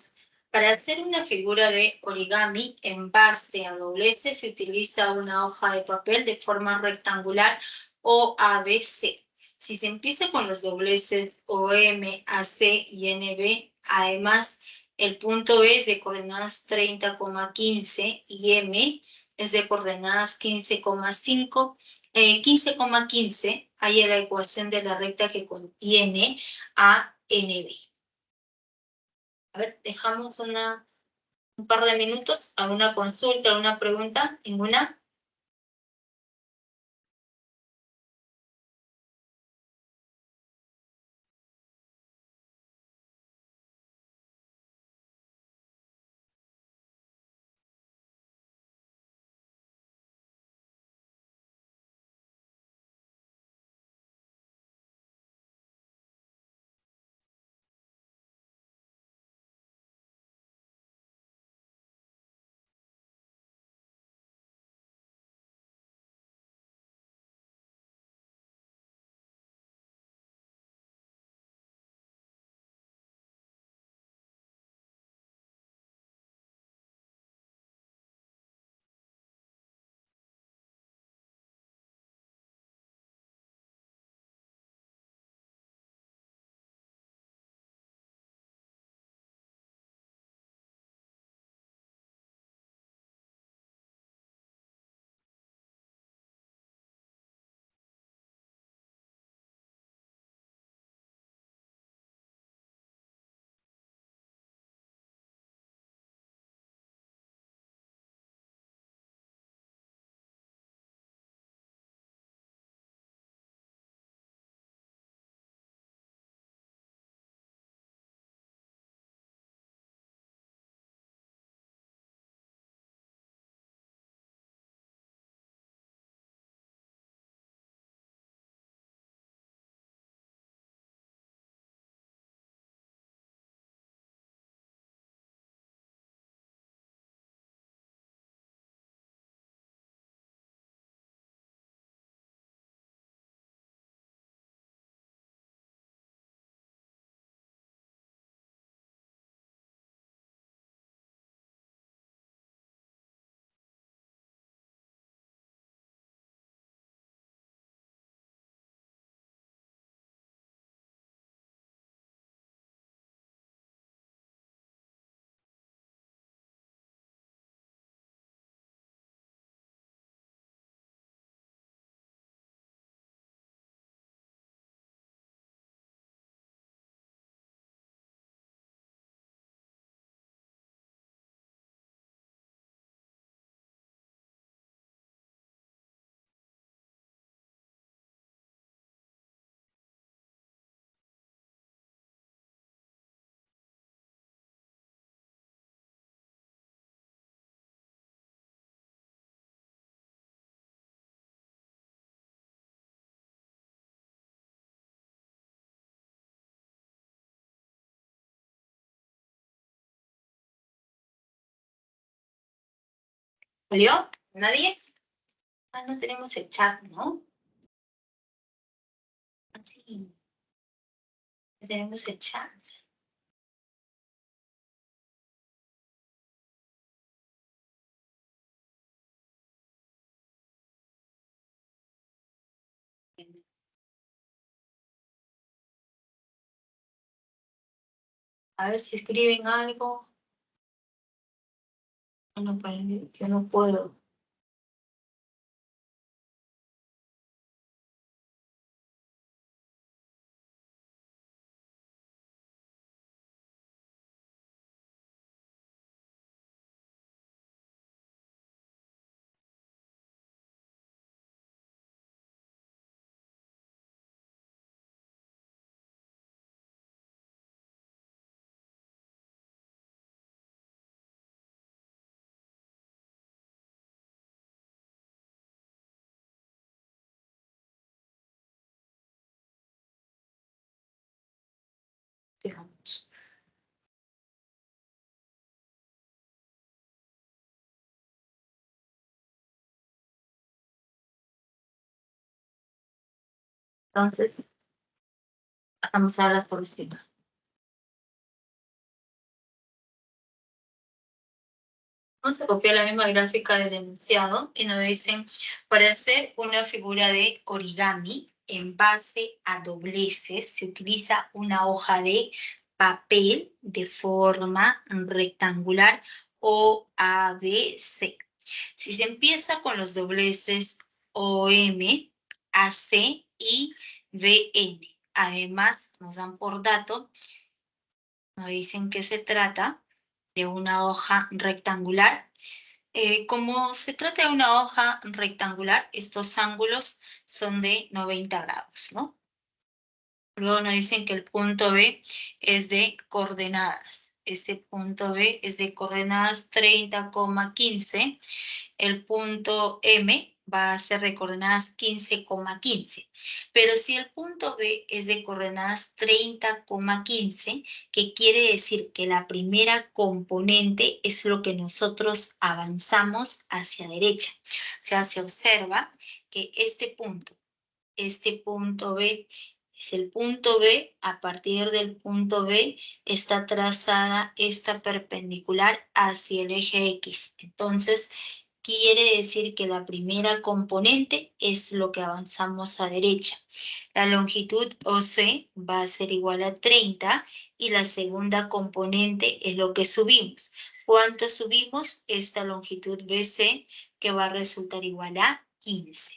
para hacer una figura de origami en base a dobleces se utiliza una hoja de papel de forma rectangular o ABC. Si se empieza con los dobleces OM, AC y NB, además el punto B es de coordenadas 30,15 y M es de coordenadas 15,5, 15,15, hay la ecuación de la recta que contiene a NB. A ver, dejamos un par de minutos, alguna consulta, alguna pregunta, ninguna. ¿Salió? ¿Nadie? Ah, no tenemos el chat, ¿no? Ah, sí, tenemos el chat. A ver si escriben algo. No, pues, yo no puedo. Digamos. Entonces, vamos a la solución. Vamos a copiar la misma gráfica del enunciado y nos dicen, para hacer una figura de origami en base a dobleces, se utiliza una hoja de papel de forma rectangular o ABC. Si se empieza con los dobleces OM, AC y BN, además nos dan por dato, nos dicen que se trata de una hoja rectangular. Como se trata de una hoja rectangular, estos ángulos son de 90 grados, ¿no? Luego nos dicen que el punto B es de coordenadas. Este punto B es de coordenadas 30,15. El punto M va a ser de coordenadas 15,15. Pero si el punto B es de coordenadas 30,15, que quiere decir que la primera componente es lo que nosotros avanzamos hacia derecha. O sea, se observa que este punto B es el punto B. A partir del punto B está trazada esta perpendicular hacia el eje X. Entonces, quiere decir que la primera componente es lo que avanzamos a derecha. La longitud OC va a ser igual a 30 y la segunda componente es lo que subimos. ¿Cuánto subimos? Esta longitud BC, que va a resultar igual a 15.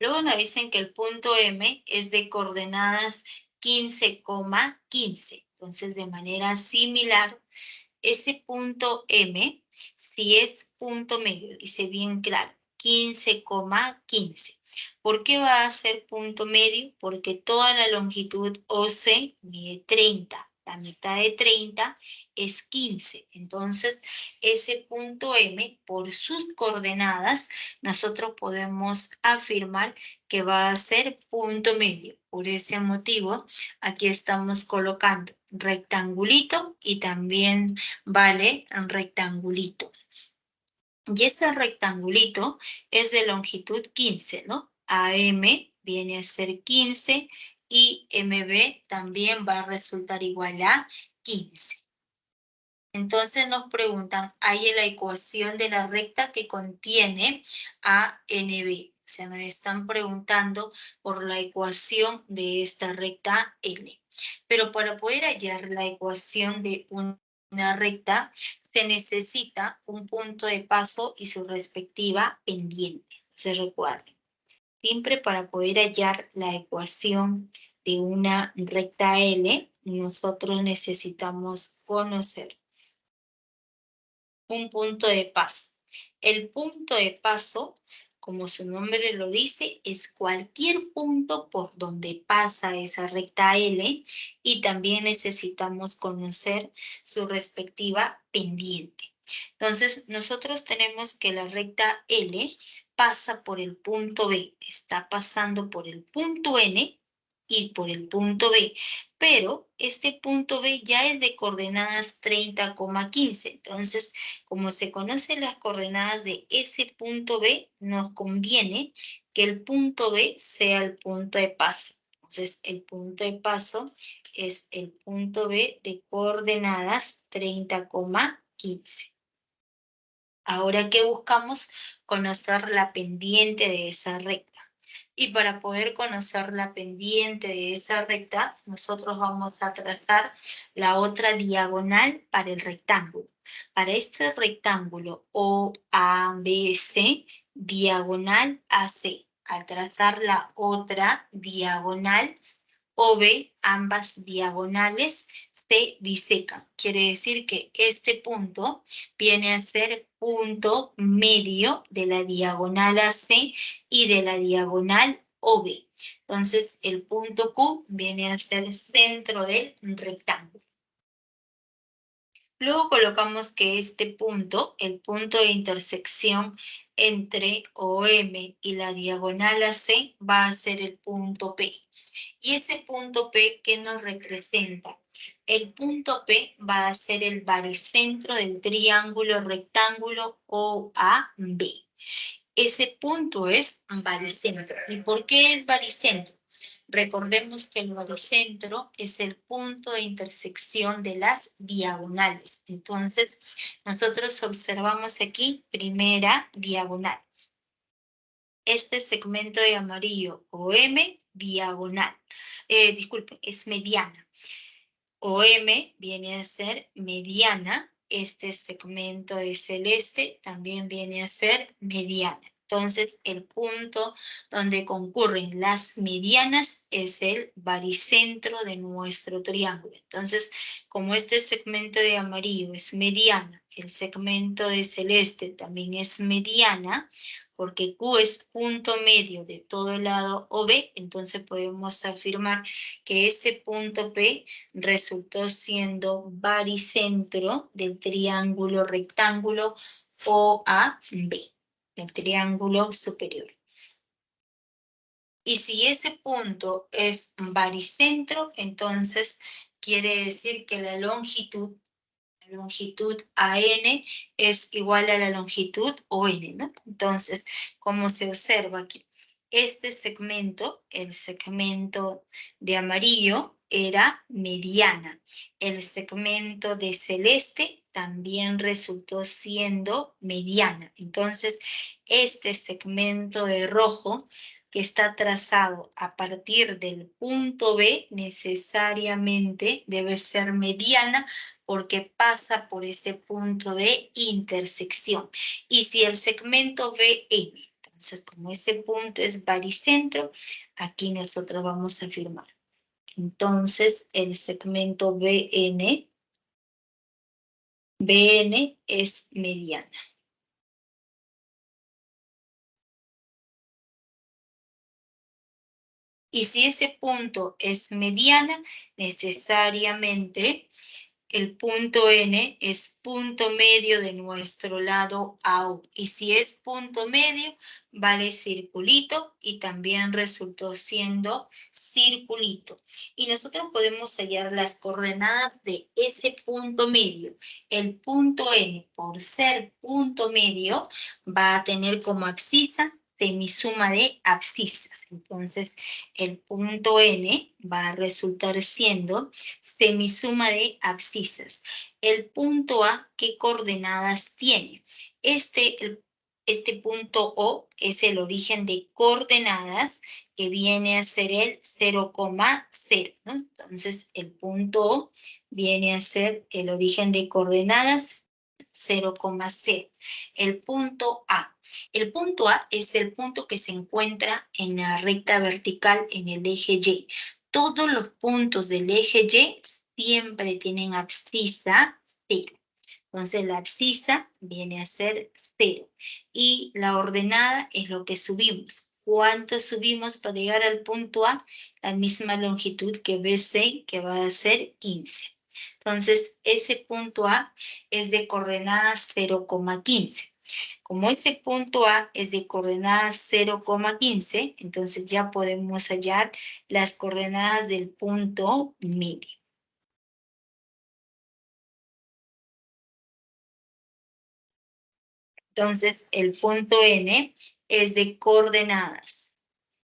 Luego nos dicen que el punto M es de coordenadas 15,15. Entonces, de manera similar, ese punto M, si es punto medio, dice bien claro, 15,15. ¿Por qué va a ser punto medio? Porque toda la longitud OC mide 30. La mitad de 30 es 15. Entonces, ese punto M, por sus coordenadas, nosotros podemos afirmar que va a ser punto medio. Por ese motivo, aquí estamos colocando rectangulito y también vale un rectangulito. Y ese rectangulito es de longitud 15, ¿no? AM viene a ser 15 y MB también va a resultar igual a 15. Entonces nos preguntan, hay la ecuación de la recta que contiene ANB. O sea, nos están preguntando por la ecuación de esta recta L. Pero para poder hallar la ecuación de una recta, se necesita un punto de paso y su respectiva pendiente. Se recuerden. Siempre para poder hallar la ecuación de una recta L, nosotros necesitamos conocer un punto de paso. El punto de paso, como su nombre lo dice, es cualquier punto por donde pasa esa recta L y también necesitamos conocer su respectiva pendiente. Entonces, nosotros tenemos que la recta L pasa por el punto B, está pasando por el punto N ir por el punto B, pero este punto B ya es de coordenadas 30,15. Entonces, como se conocen las coordenadas de ese punto B, nos conviene que el punto B sea el punto de paso. Entonces, el punto de paso es el punto B de coordenadas 30,15. Ahora que buscamos conocer la pendiente de esa recta. Y para poder conocer la pendiente de esa recta, nosotros vamos a trazar la otra diagonal para el rectángulo. Para este rectángulo OABC, diagonal AC. Al trazar la otra diagonal OB, ambas diagonales se bisecan. Quiere decir que este punto viene a ser punto medio de la diagonal AC y de la diagonal OB. Entonces, el punto Q viene a ser el centro del rectángulo. Luego colocamos que este punto, el punto de intersección entre OM y la diagonal AC, va a ser el punto P. Y ese punto P, ¿qué nos representa? El punto P va a ser el baricentro del triángulo rectángulo OAB. Ese punto es baricentro. ¿Y por qué es baricentro? Recordemos que el baricentro es el punto de intersección de las diagonales. Entonces, nosotros observamos aquí primera diagonal. Este segmento de amarillo OM, diagonal. Disculpen, es mediana. OM viene a ser mediana. Este segmento de celeste también viene a ser mediana. Entonces, el punto donde concurren las medianas es el baricentro de nuestro triángulo. Entonces, como este segmento de amarillo es mediana, el segmento de celeste también es mediana, porque Q es punto medio de todo el lado OB, entonces podemos afirmar que ese punto P resultó siendo baricentro del triángulo rectángulo OAB, del triángulo superior. Y si ese punto es baricentro, entonces quiere decir que la longitud AN es igual a la longitud ON, ¿no? Entonces, como se observa aquí, este segmento, el segmento de amarillo, era mediana. El segmento de celeste también resultó siendo mediana. Entonces, este segmento de rojo que está trazado a partir del punto B necesariamente debe ser mediana porque pasa por ese punto de intersección. Y si el segmento BN, entonces como ese punto es baricentro, aquí nosotros vamos a afirmar. Entonces el segmento BN es mediana. Y si ese punto es mediana, necesariamente el punto N es punto medio de nuestro lado AU. Y si es punto medio, vale circulito y también resultó siendo circulito. Y nosotros podemos hallar las coordenadas de ese punto medio. El punto N, por ser punto medio, va a tener como abscisa semisuma de abscisas. Entonces, el punto N va a resultar siendo semisuma de abscisas. El punto A, ¿qué coordenadas tiene? Este punto O es el origen de coordenadas que viene a ser el 0,0, ¿no? Entonces, el punto O viene a ser el origen de coordenadas 0,0. El punto A. El punto A es el punto que se encuentra en la recta vertical en el eje Y. Todos los puntos del eje Y siempre tienen abscisa 0. Entonces la abscisa viene a ser 0. Y la ordenada es lo que subimos. ¿Cuánto subimos para llegar al punto A? La misma longitud que BC, que va a ser 15. Entonces ese punto A es de coordenadas 0,15. Como este punto A es de coordenadas 0,15, entonces ya podemos hallar las coordenadas del punto medio. Entonces, el punto N es de coordenadas.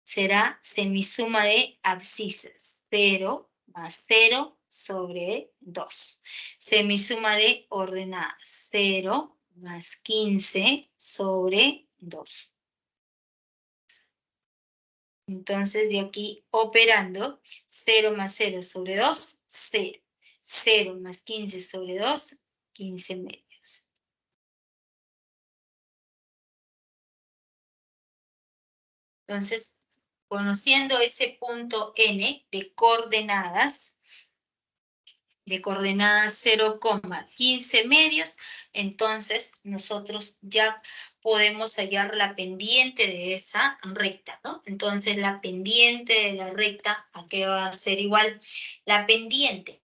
Será semisuma de abscisas. 0 más 0 sobre 2. Semisuma de ordenadas. 0 más 15 sobre 2. Entonces, de aquí operando, 0 más 0 sobre 2, 0. 0 más 15 sobre 2, 15 medios. Entonces, conociendo ese punto N de coordenadas 0,15 medios, entonces nosotros ya podemos hallar la pendiente de esa recta, ¿no? Entonces la pendiente de la recta, ¿a qué va a ser igual? La pendiente,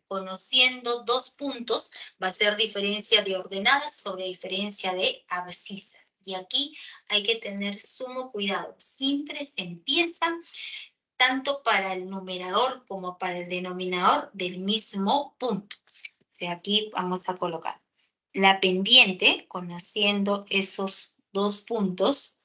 conociendo dos puntos, va a ser diferencia de ordenadas sobre diferencia de abscisas. Y aquí hay que tener sumo cuidado. Siempre se empieza tanto para el numerador como para el denominador del mismo punto. O sea, aquí vamos a colocar la pendiente, conociendo esos dos puntos,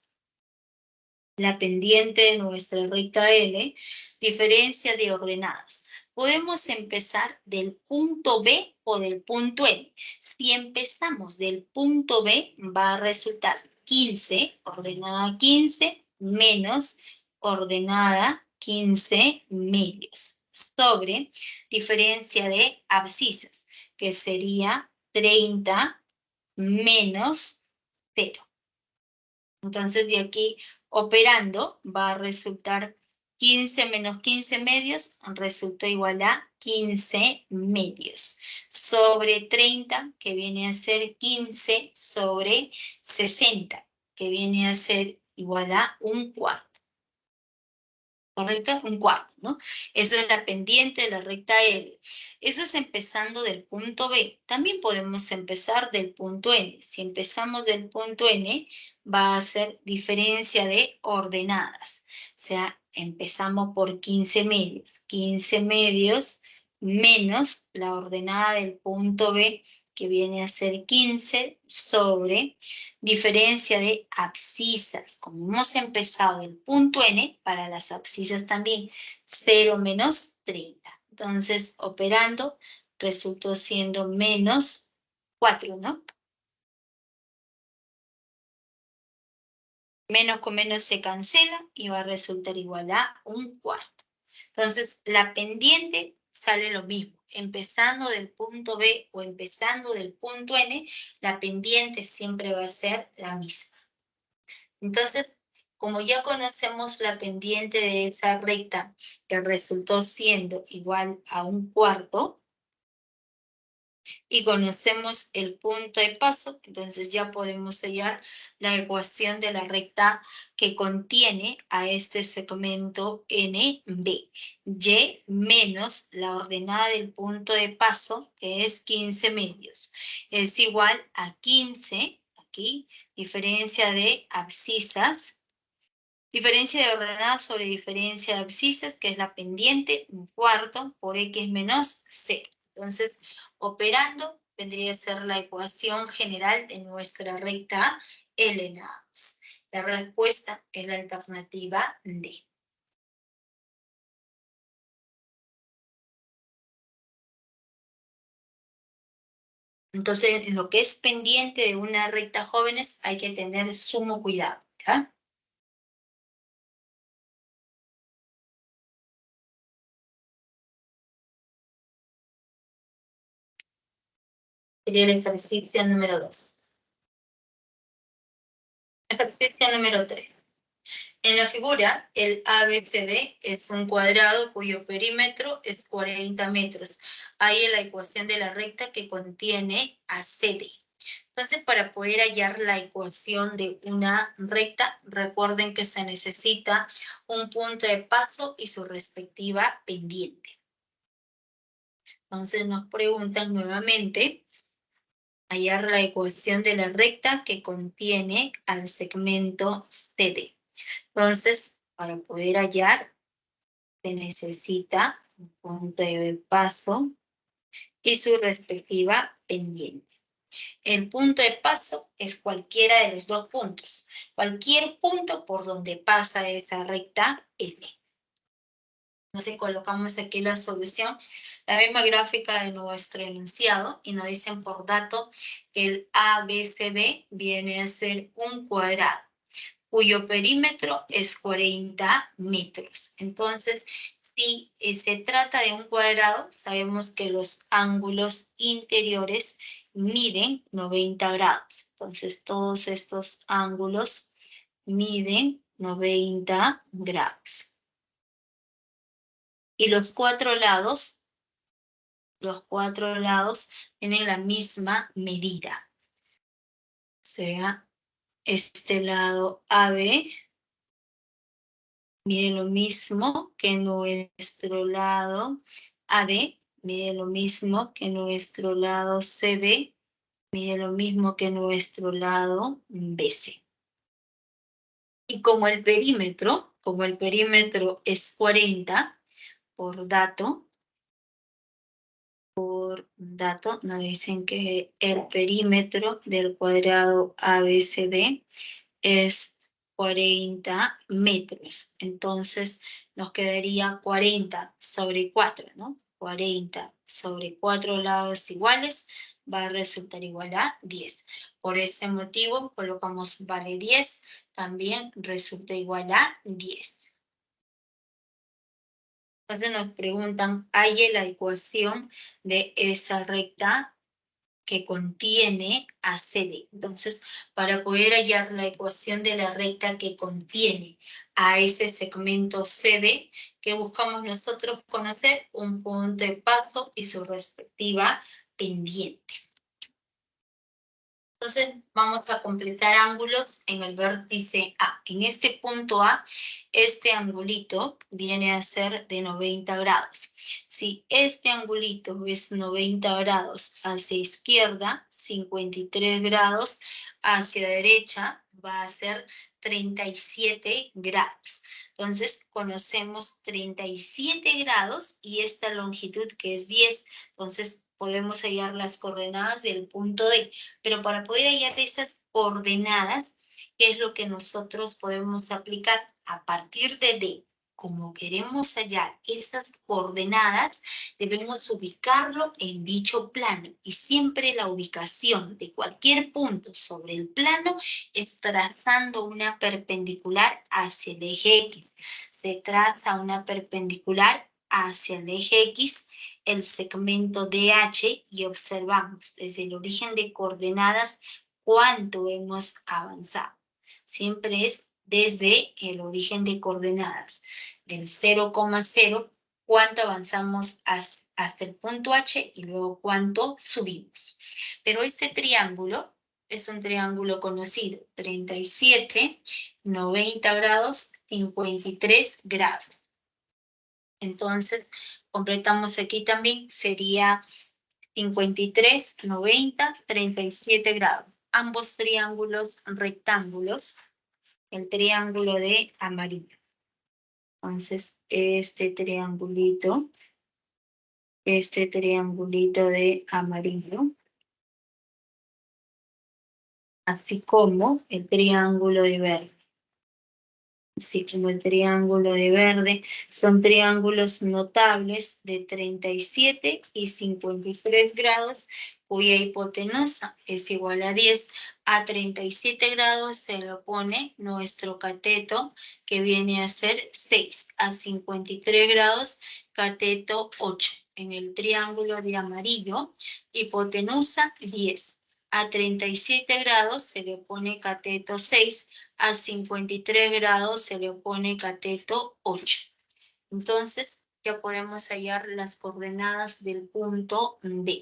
la pendiente de nuestra recta L, diferencia de ordenadas. Podemos empezar del punto B o del punto N. Si empezamos del punto B, va a resultar 15, ordenada 15, menos ordenada 15 medios, sobre diferencia de abscisas, que sería 30 menos 0. Entonces, de aquí operando va a resultar 15 menos 15 medios, resulta igual a 15 medios. Sobre 30, que viene a ser 15 sobre 60, que viene a ser igual a un cuarto. ¿Correcto? Un cuarto, ¿no? Eso es la pendiente de la recta L. Eso es empezando del punto B. También podemos empezar del punto N. Si empezamos del punto N, va a ser diferencia de ordenadas. O sea, empezamos por 15 medios. 15 medios menos la ordenada del punto B, que viene a ser 15 sobre diferencia de abscisas. Como hemos empezado el punto N, para las abscisas también, 0 menos 30. Entonces, operando, resultó siendo menos 4, ¿no? Menos con menos se cancela y va a resultar igual a un cuarto. Entonces, la pendiente sale lo mismo. Empezando del punto B o empezando del punto N, la pendiente siempre va a ser la misma. Entonces, como ya conocemos la pendiente de esa recta, que resultó siendo igual a un cuarto, y conocemos el punto de paso, entonces ya podemos hallar la ecuación de la recta que contiene a este segmento NB. Y menos la ordenada del punto de paso, que es 15 medios, es igual a 15, aquí, diferencia de abscisas, diferencia de ordenadas sobre diferencia de abscisas, que es la pendiente, un cuarto por x menos 0. Entonces, operando, vendría a ser la ecuación general de nuestra recta L nada más. La respuesta es la alternativa D. Entonces, en lo que es pendiente de una recta, jóvenes, hay que tener sumo cuidado, ¿ya? Sería el ejercicio número 2. Ejercicio número 3. En la figura, el ABCD es un cuadrado cuyo perímetro es 40 metros. Ahí es la ecuación de la recta que contiene ACD. Entonces, para poder hallar la ecuación de una recta, recuerden que se necesita un punto de paso y su respectiva pendiente. Entonces, nos preguntan nuevamente, hallar la ecuación de la recta que contiene al segmento CD. Entonces, para poder hallar, se necesita un punto de paso y su respectiva pendiente. El punto de paso es cualquiera de los dos puntos. Cualquier punto por donde pasa esa recta L. Entonces colocamos aquí la solución, la misma gráfica de nuestro enunciado, y nos dicen por dato que el ABCD viene a ser un cuadrado, cuyo perímetro es 40 metros. Entonces, si se trata de un cuadrado, sabemos que los ángulos interiores miden 90 grados. Entonces, todos estos ángulos miden 90 grados. Y los cuatro lados tienen la misma medida. O sea, este lado AB mide lo mismo que nuestro lado AD, mide lo mismo que nuestro lado CD, mide lo mismo que nuestro lado BC. Y como el perímetro es 40, por dato, nos dicen que el perímetro del cuadrado ABCD es 40 metros. Entonces nos quedaría 40 sobre 4, ¿no? 40 sobre 4 lados iguales va a resultar igual a 10. Por ese motivo colocamos vale 10, también resulta igual a 10. Entonces nos preguntan, halle la ecuación de esa recta que contiene a CD. Entonces, para poder hallar la ecuación de la recta que contiene a ese segmento CD, que buscamos nosotros conocer un punto de paso y su respectiva pendiente. Entonces, vamos a completar ángulos en el vértice A. En este punto A, este angulito viene a ser de 90 grados. Si este angulito es 90 grados hacia izquierda, 53 grados hacia derecha, va a ser 37 grados. Entonces, conocemos 37 grados y esta longitud que es 10. Entonces, podemos hallar las coordenadas del punto D. Pero para poder hallar esas coordenadas, ¿qué es lo que nosotros podemos aplicar? A partir de D, como queremos hallar esas coordenadas, debemos ubicarlo en dicho plano. Y siempre la ubicación de cualquier punto sobre el plano es trazando una perpendicular hacia el eje X. Se traza una perpendicular hacia el eje X, el segmento DH, y observamos desde el origen de coordenadas cuánto hemos avanzado. Siempre es desde el origen de coordenadas, del 0,0, cuánto avanzamos hasta el punto H y luego cuánto subimos. Pero este triángulo es un triángulo conocido, 37, 90 grados, 53 grados. Entonces, completamos aquí también, sería 53, 90, 37 grados. Ambos triángulos rectángulos, el triángulo de amarillo. Entonces, este triangulito de amarillo, así como el triángulo de verde. Así como el triángulo de verde, son triángulos notables de 37 y 53 grados, cuya hipotenusa es igual a 10. A 37 grados se le opone nuestro cateto, que viene a ser 6. A 53 grados, cateto 8. En el triángulo de amarillo, hipotenusa 10. A 37 grados se le opone cateto 6. A 53 grados se le opone cateto 8. Entonces, ya podemos hallar las coordenadas del punto D.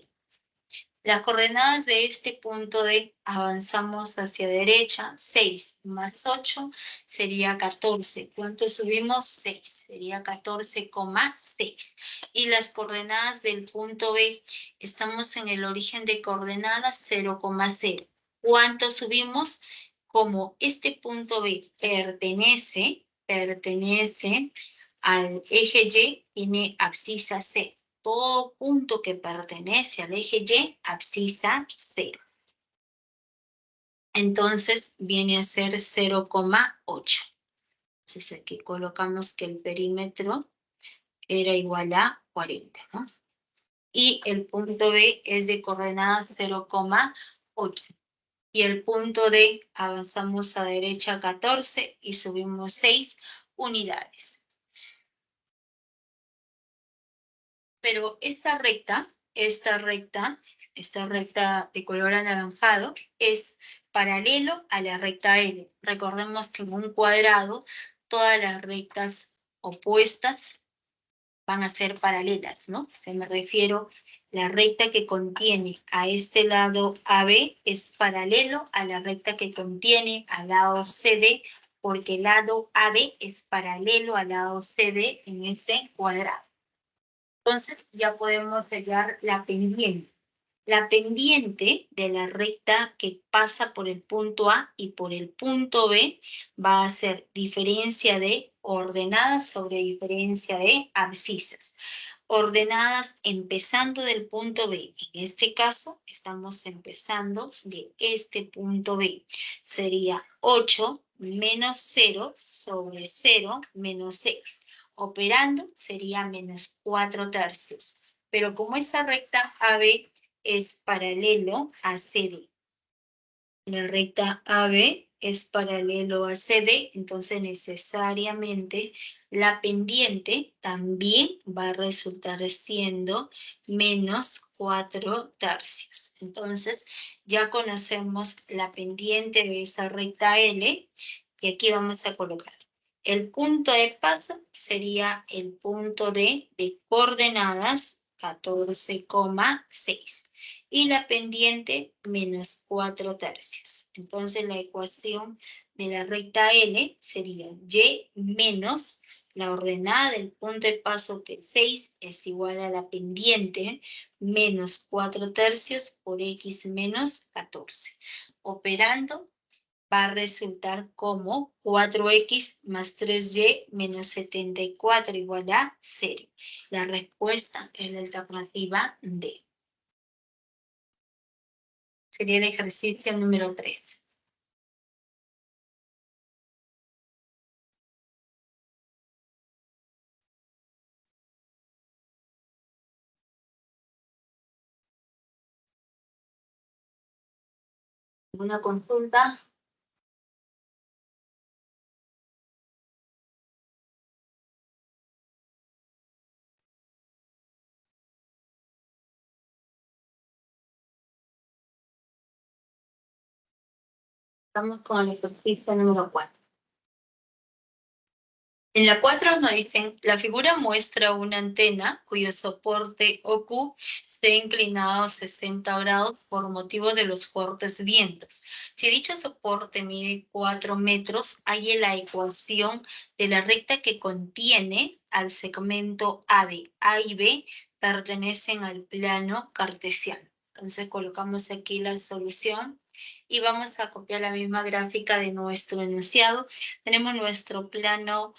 Las coordenadas de este punto D, avanzamos hacia derecha, 6 más 8 sería 14. ¿Cuánto subimos? 6, sería 14,6. Y las coordenadas del punto B, estamos en el origen de coordenadas 0,0. ¿Cuánto subimos? Como este punto B pertenece al eje Y, tiene abscisa C. Todo punto que pertenece al eje Y, abscisa 0. Entonces viene a ser 0,8. Entonces aquí colocamos que el perímetro era igual a 40, ¿no? Y el punto B es de coordenada 0,8. Y el punto D, avanzamos a derecha 14 y subimos 6 unidades. Pero esta recta de color anaranjado es paralelo a la recta L. Recordemos que en un cuadrado todas las rectas opuestas van a ser paralelas, ¿no? Se me refiero, la recta que contiene a este lado AB es paralelo a la recta que contiene al lado CD, porque el lado AB es paralelo al lado CD en ese cuadrado. Entonces ya podemos hallar la pendiente. La pendiente de la recta que pasa por el punto A y por el punto B va a ser diferencia de ordenadas sobre diferencia de abscisas. Ordenadas empezando del punto B. En este caso estamos empezando de este punto B. Sería 8 menos 0 sobre 0 menos 6. Operando sería menos 4 tercios. Pero como esa recta AB es paralelo a CD, la recta AB es paralelo a CD, entonces necesariamente la pendiente también va a resultar siendo menos 4 tercios. Entonces ya conocemos la pendiente de esa recta L, y aquí vamos a colocar. El punto de paso sería el punto de coordenadas 14,6. Y la pendiente menos 4 tercios. Entonces la ecuación de la recta L sería Y menos la ordenada del punto de paso, que es 6, es igual a la pendiente menos 4 tercios por X menos 14. Operando va a resultar como 4X más 3Y menos 74 igual a 0. La respuesta es la alternativa D. Sería el ejercicio número 3. Una consulta. Estamos con el ejercicio número 4. En la 4 nos dicen, la figura muestra una antena cuyo soporte o Q esté inclinado 60 grados por motivo de los fuertes vientos. Si dicho soporte mide 4 metros, hay la ecuación de la recta que contiene al segmento AB. A y B pertenecen al plano cartesiano. Entonces colocamos aquí la solución y vamos a copiar la misma gráfica de nuestro enunciado. Tenemos nuestro plano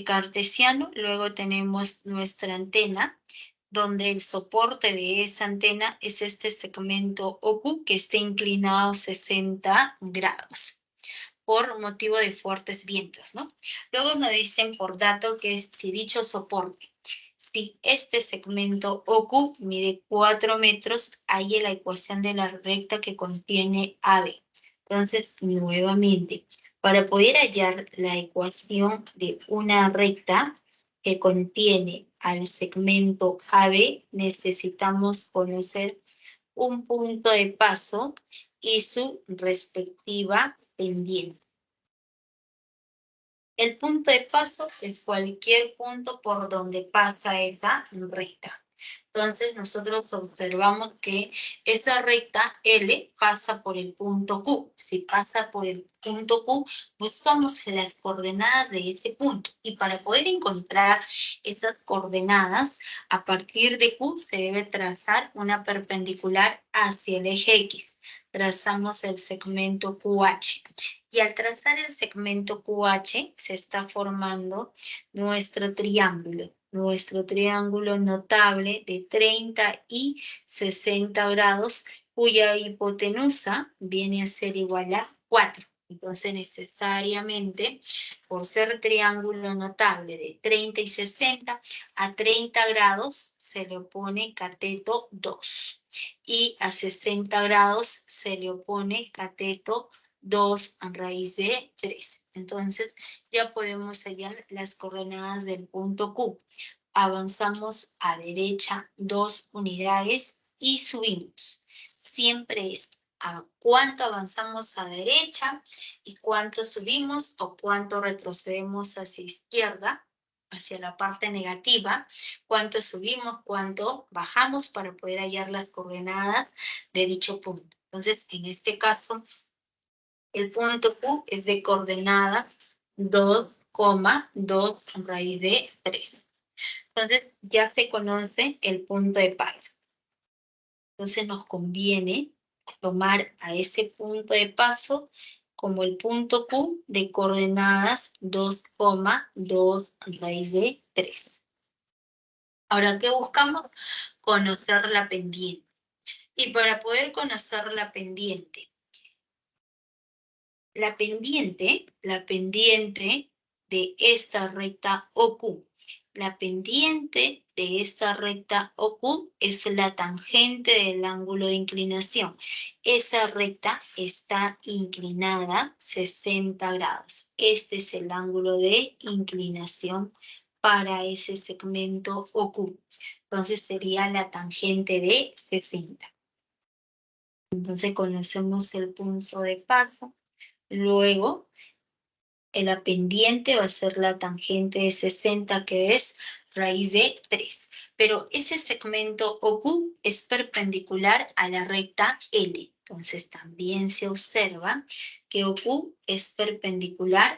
cartesiano, luego tenemos nuestra antena, donde el soporte de esa antena es este segmento OQ que está inclinado 60 grados por motivo de fuertes vientos, ¿no? Luego nos dicen por dato que es si dicho soporte, si este segmento OQ mide 4 metros, hay la ecuación de la recta que contiene AB. Entonces, nuevamente, para poder hallar la ecuación de una recta que contiene al segmento AB, necesitamos conocer un punto de paso y su respectiva pendiente. El punto de paso es cualquier punto por donde pasa esa recta. Entonces nosotros observamos que esa recta L pasa por el punto Q. Si pasa por el punto Q, buscamos las coordenadas de ese punto. Y para poder encontrar esas coordenadas, a partir de Q se debe trazar una perpendicular hacia el eje X. Trazamos el segmento QH. Y al trazar el segmento QH se está formando nuestro triángulo notable de 30 y 60 grados, cuya hipotenusa viene a ser igual a 4. Entonces, necesariamente, por ser triángulo notable de 30 y 60, a 30 grados se le opone cateto 2. Y a 60 grados se le opone cateto 2 a raíz de 3. Entonces, ya podemos hallar las coordenadas del punto Q. Avanzamos a derecha 2 unidades y subimos. Siempre es a cuánto avanzamos a derecha y cuánto subimos o cuánto retrocedemos hacia izquierda, hacia la parte negativa, cuánto subimos, cuánto bajamos para poder hallar las coordenadas de dicho punto. Entonces, en este caso, el punto Q es de coordenadas 2,2 raíz de 3. Entonces, ya se conoce el punto de paso. Entonces, nos conviene tomar a ese punto de paso como el punto Q de coordenadas 2,2 raíz de 3. Ahora, ¿qué buscamos? Conocer la pendiente. Y para poder conocer la pendiente de esta recta OQ. La pendiente de esta recta OQ es la tangente del ángulo de inclinación. Esa recta está inclinada 60 grados. Este es el ángulo de inclinación para ese segmento OQ. Entonces sería la tangente de 60. Entonces conocemos el punto de paso. Luego, la pendiente va a ser la tangente de 60, que es raíz de 3. Pero ese segmento OQ es perpendicular a la recta L. Entonces, también se observa que OQ es perpendicular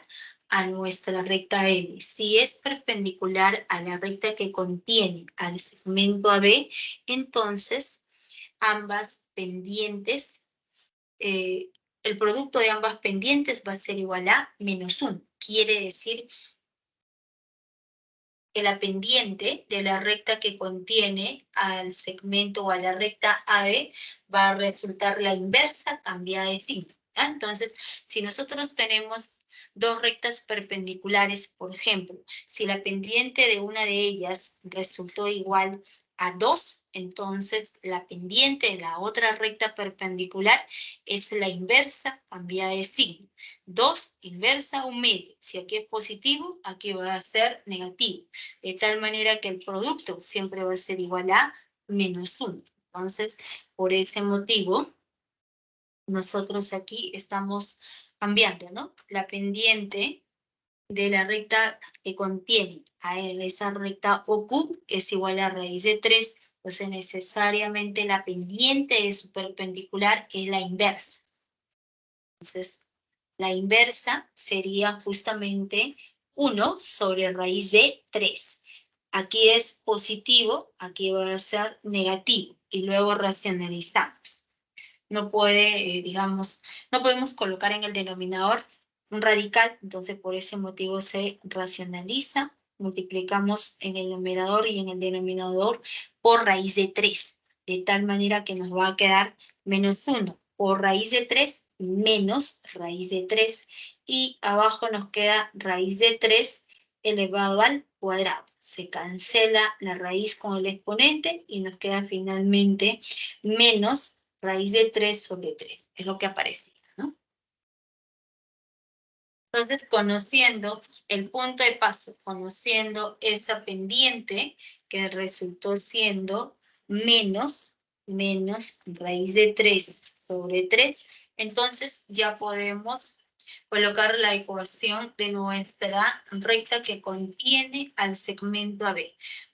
a nuestra recta L. Si es perpendicular a la recta que contiene al segmento AB, entonces ambas pendientes el producto de ambas pendientes va a ser igual a menos 1. Quiere decir que la pendiente de la recta que contiene al segmento o a la recta AB va a resultar la inversa cambiada de signo. Entonces, si nosotros tenemos dos rectas perpendiculares, por ejemplo, si la pendiente de una de ellas resultó igual a 2, entonces la pendiente de la otra recta perpendicular es la inversa cambiada de signo. 2 inversa 1 medio. Si aquí es positivo, aquí va a ser negativo. De tal manera que el producto siempre va a ser igual a menos 1. Entonces, por ese motivo, nosotros aquí estamos cambiando, ¿no? La pendiente de la recta que contiene a esa recta OQ es igual a raíz de 3, entonces necesariamente la pendiente de su perpendicular es la inversa. Entonces, la inversa sería justamente 1 sobre raíz de 3. Aquí es positivo, aquí va a ser negativo, y luego racionalizamos. No puede, digamos, no podemos colocar en el denominador un radical, entonces por ese motivo se racionaliza, multiplicamos en el numerador y en el denominador por raíz de 3, de tal manera que nos va a quedar menos 1 por raíz de 3 menos raíz de 3, y abajo nos queda raíz de 3 elevado al cuadrado. Se cancela la raíz con el exponente y nos queda finalmente menos raíz de 3 sobre 3, es lo que aparecía, ¿no? Entonces, conociendo el punto de paso, conociendo esa pendiente que resultó siendo menos raíz de 3 sobre 3, entonces ya podemos colocar la ecuación de nuestra recta que contiene al segmento AB.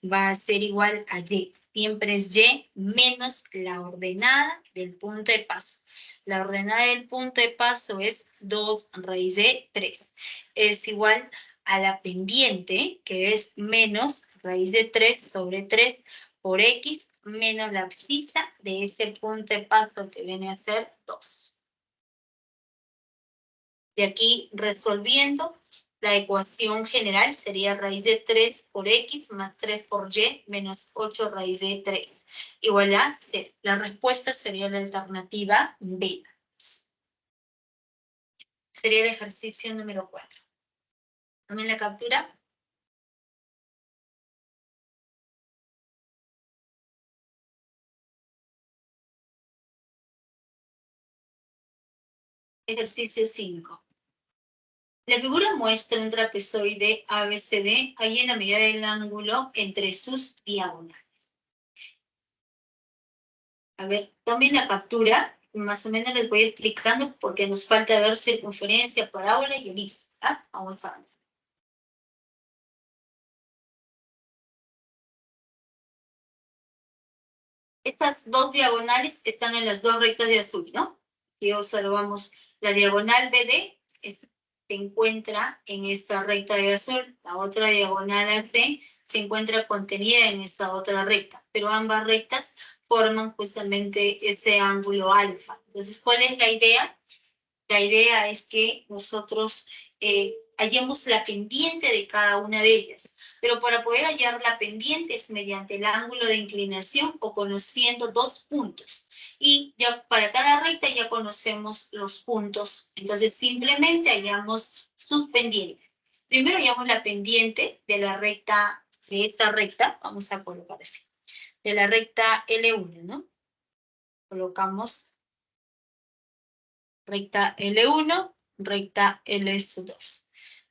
Va a ser igual a Y. Siempre es Y menos la ordenada del punto de paso. La ordenada del punto de paso es 2 raíz de 3. Es igual a la pendiente, que es menos raíz de 3 sobre 3 por X menos la abscisa de ese punto de paso que viene a ser 2. De aquí, resolviendo, la ecuación general sería raíz de 3 por X más 3 por Y menos 8 raíz de 3. Igual a C. La respuesta sería la alternativa B. Sería el ejercicio número 4. ¿Tomen la captura? Ejercicio 5. La figura muestra un trapezoide ABCD ahí en la medida del ángulo entre sus diagonales. A ver, tomen la captura, más o menos les voy explicando porque nos falta ver circunferencia, parábola y elipse. ¿Ah? Vamos a avanzar. Estas dos diagonales están en las dos rectas de azul, ¿no? Y observamos la diagonal BD se encuentra en esta recta de azul, la otra diagonal AC se encuentra contenida en esta otra recta, pero ambas rectas forman justamente ese ángulo alfa. Entonces, ¿cuál es la idea? La idea es que nosotros hallemos la pendiente de cada una de ellas. Pero para poder hallar la pendiente es mediante el ángulo de inclinación o conociendo dos puntos. Y ya para cada recta ya conocemos los puntos. Entonces simplemente hallamos sus pendientes. Primero hallamos la pendiente de la recta, de esta recta, vamos a colocar así, de la recta L1, ¿no? Colocamos recta L1, recta L2.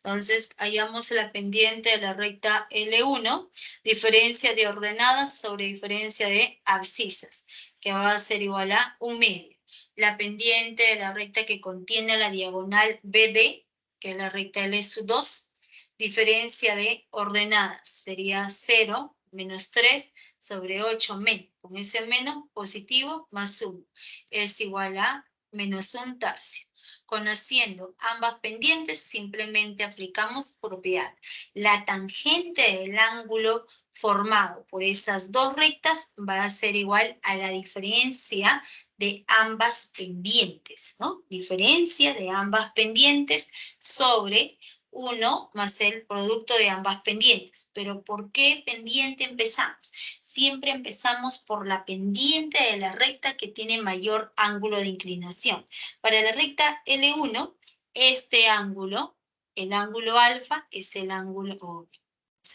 Entonces, hallamos la pendiente de la recta L1, diferencia de ordenadas sobre diferencia de abscisas, que va a ser igual a 1/2. La pendiente de la recta que contiene la diagonal BD, que es la recta L2, diferencia de ordenadas, sería 0 menos 3 sobre 8 menos. Con ese menos positivo más 1 es igual a menos 1/3. Conociendo ambas pendientes, simplemente aplicamos propiedad. La tangente del ángulo formado por esas dos rectas va a ser igual a la diferencia de ambas pendientes, ¿no? Diferencia de ambas pendientes sobre 1 más el producto de ambas pendientes. Pero ¿por qué pendiente empezamos? Siempre empezamos por la pendiente de la recta que tiene mayor ángulo de inclinación. Para la recta L1, este ángulo, el ángulo alfa, es el ángulo, vamos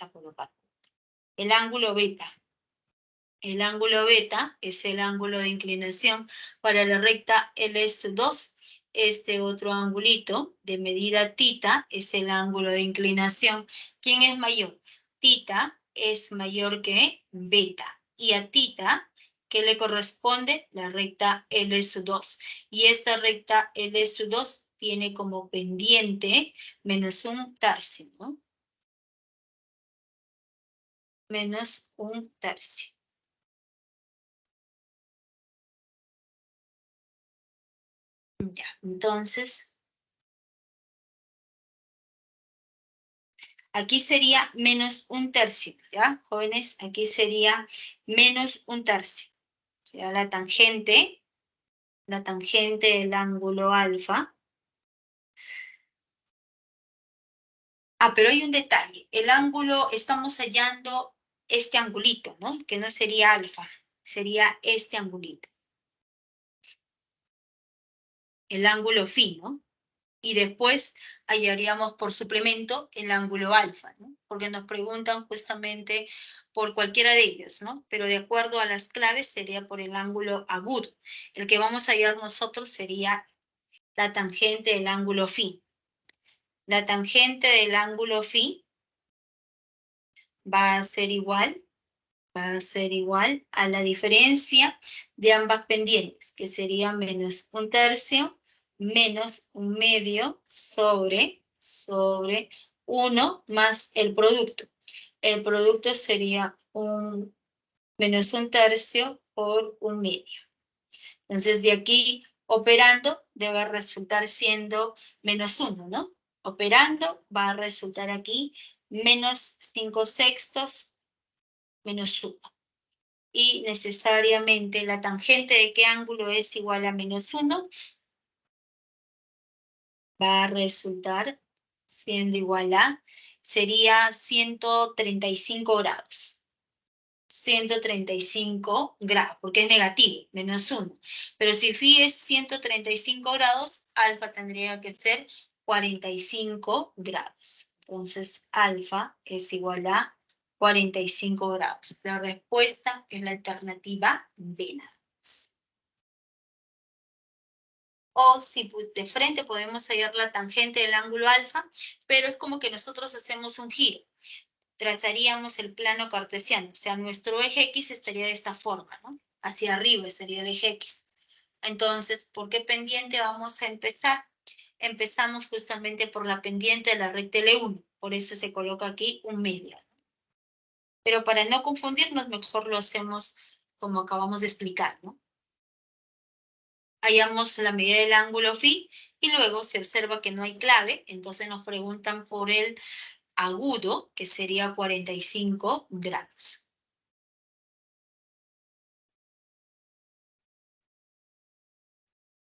a colocar, el ángulo beta. El ángulo beta es el ángulo de inclinación. Para la recta LS2, este otro angulito de medida tita es el ángulo de inclinación. ¿Quién es mayor? Tita es mayor que beta. Y a tita, ¿qué le corresponde? La recta LS2. Y esta recta LS2 tiene como pendiente menos 1/3, ¿no? Menos 1/3. Ya, entonces, aquí sería menos 1/3, ¿ya? Jóvenes, aquí sería menos 1/3. Ya la tangente del ángulo alfa. Ah, pero hay un detalle. El ángulo, estamos hallando este angulito, ¿no? Que no sería alfa, sería este angulito. El ángulo phi, ¿no? Y después hallaríamos por suplemento el ángulo alfa, ¿no? Porque nos preguntan justamente por cualquiera de ellos, ¿no? Pero de acuerdo a las claves sería por el ángulo agudo. El que vamos a hallar nosotros sería la tangente del ángulo phi. La tangente del ángulo phi va a ser igual a la diferencia de ambas pendientes, que sería menos 1/3 menos 1/2 sobre 1 más el producto. El producto sería menos 1/3 por 1/2. Entonces, de aquí, operando, debe resultar siendo menos 1, ¿no? Operando va a resultar aquí menos 5/6 menos 1. Y necesariamente la tangente de qué ángulo es igual a menos 1, va a resultar siendo igual a, sería 135 grados. 135 grados, porque es negativo, menos 1. Pero si phi es 135 grados, alfa tendría que ser 45 grados. Entonces, alfa es igual a 45 grados. La respuesta es la alternativa B nada más. O si de frente podemos hallar la tangente del ángulo alfa, pero es como que nosotros hacemos un giro. Trazaríamos el plano cartesiano, o sea, nuestro eje X estaría de esta forma, ¿no? Hacia arriba sería el eje X. Entonces, ¿por qué pendiente vamos a empezar? Empezamos justamente por la pendiente de la recta L1, por eso se coloca aquí 1/2. Pero para no confundirnos, mejor lo hacemos como acabamos de explicar, ¿no? Hallamos la medida del ángulo phi y luego se observa que no hay clave, entonces nos preguntan por el agudo, que sería 45 grados.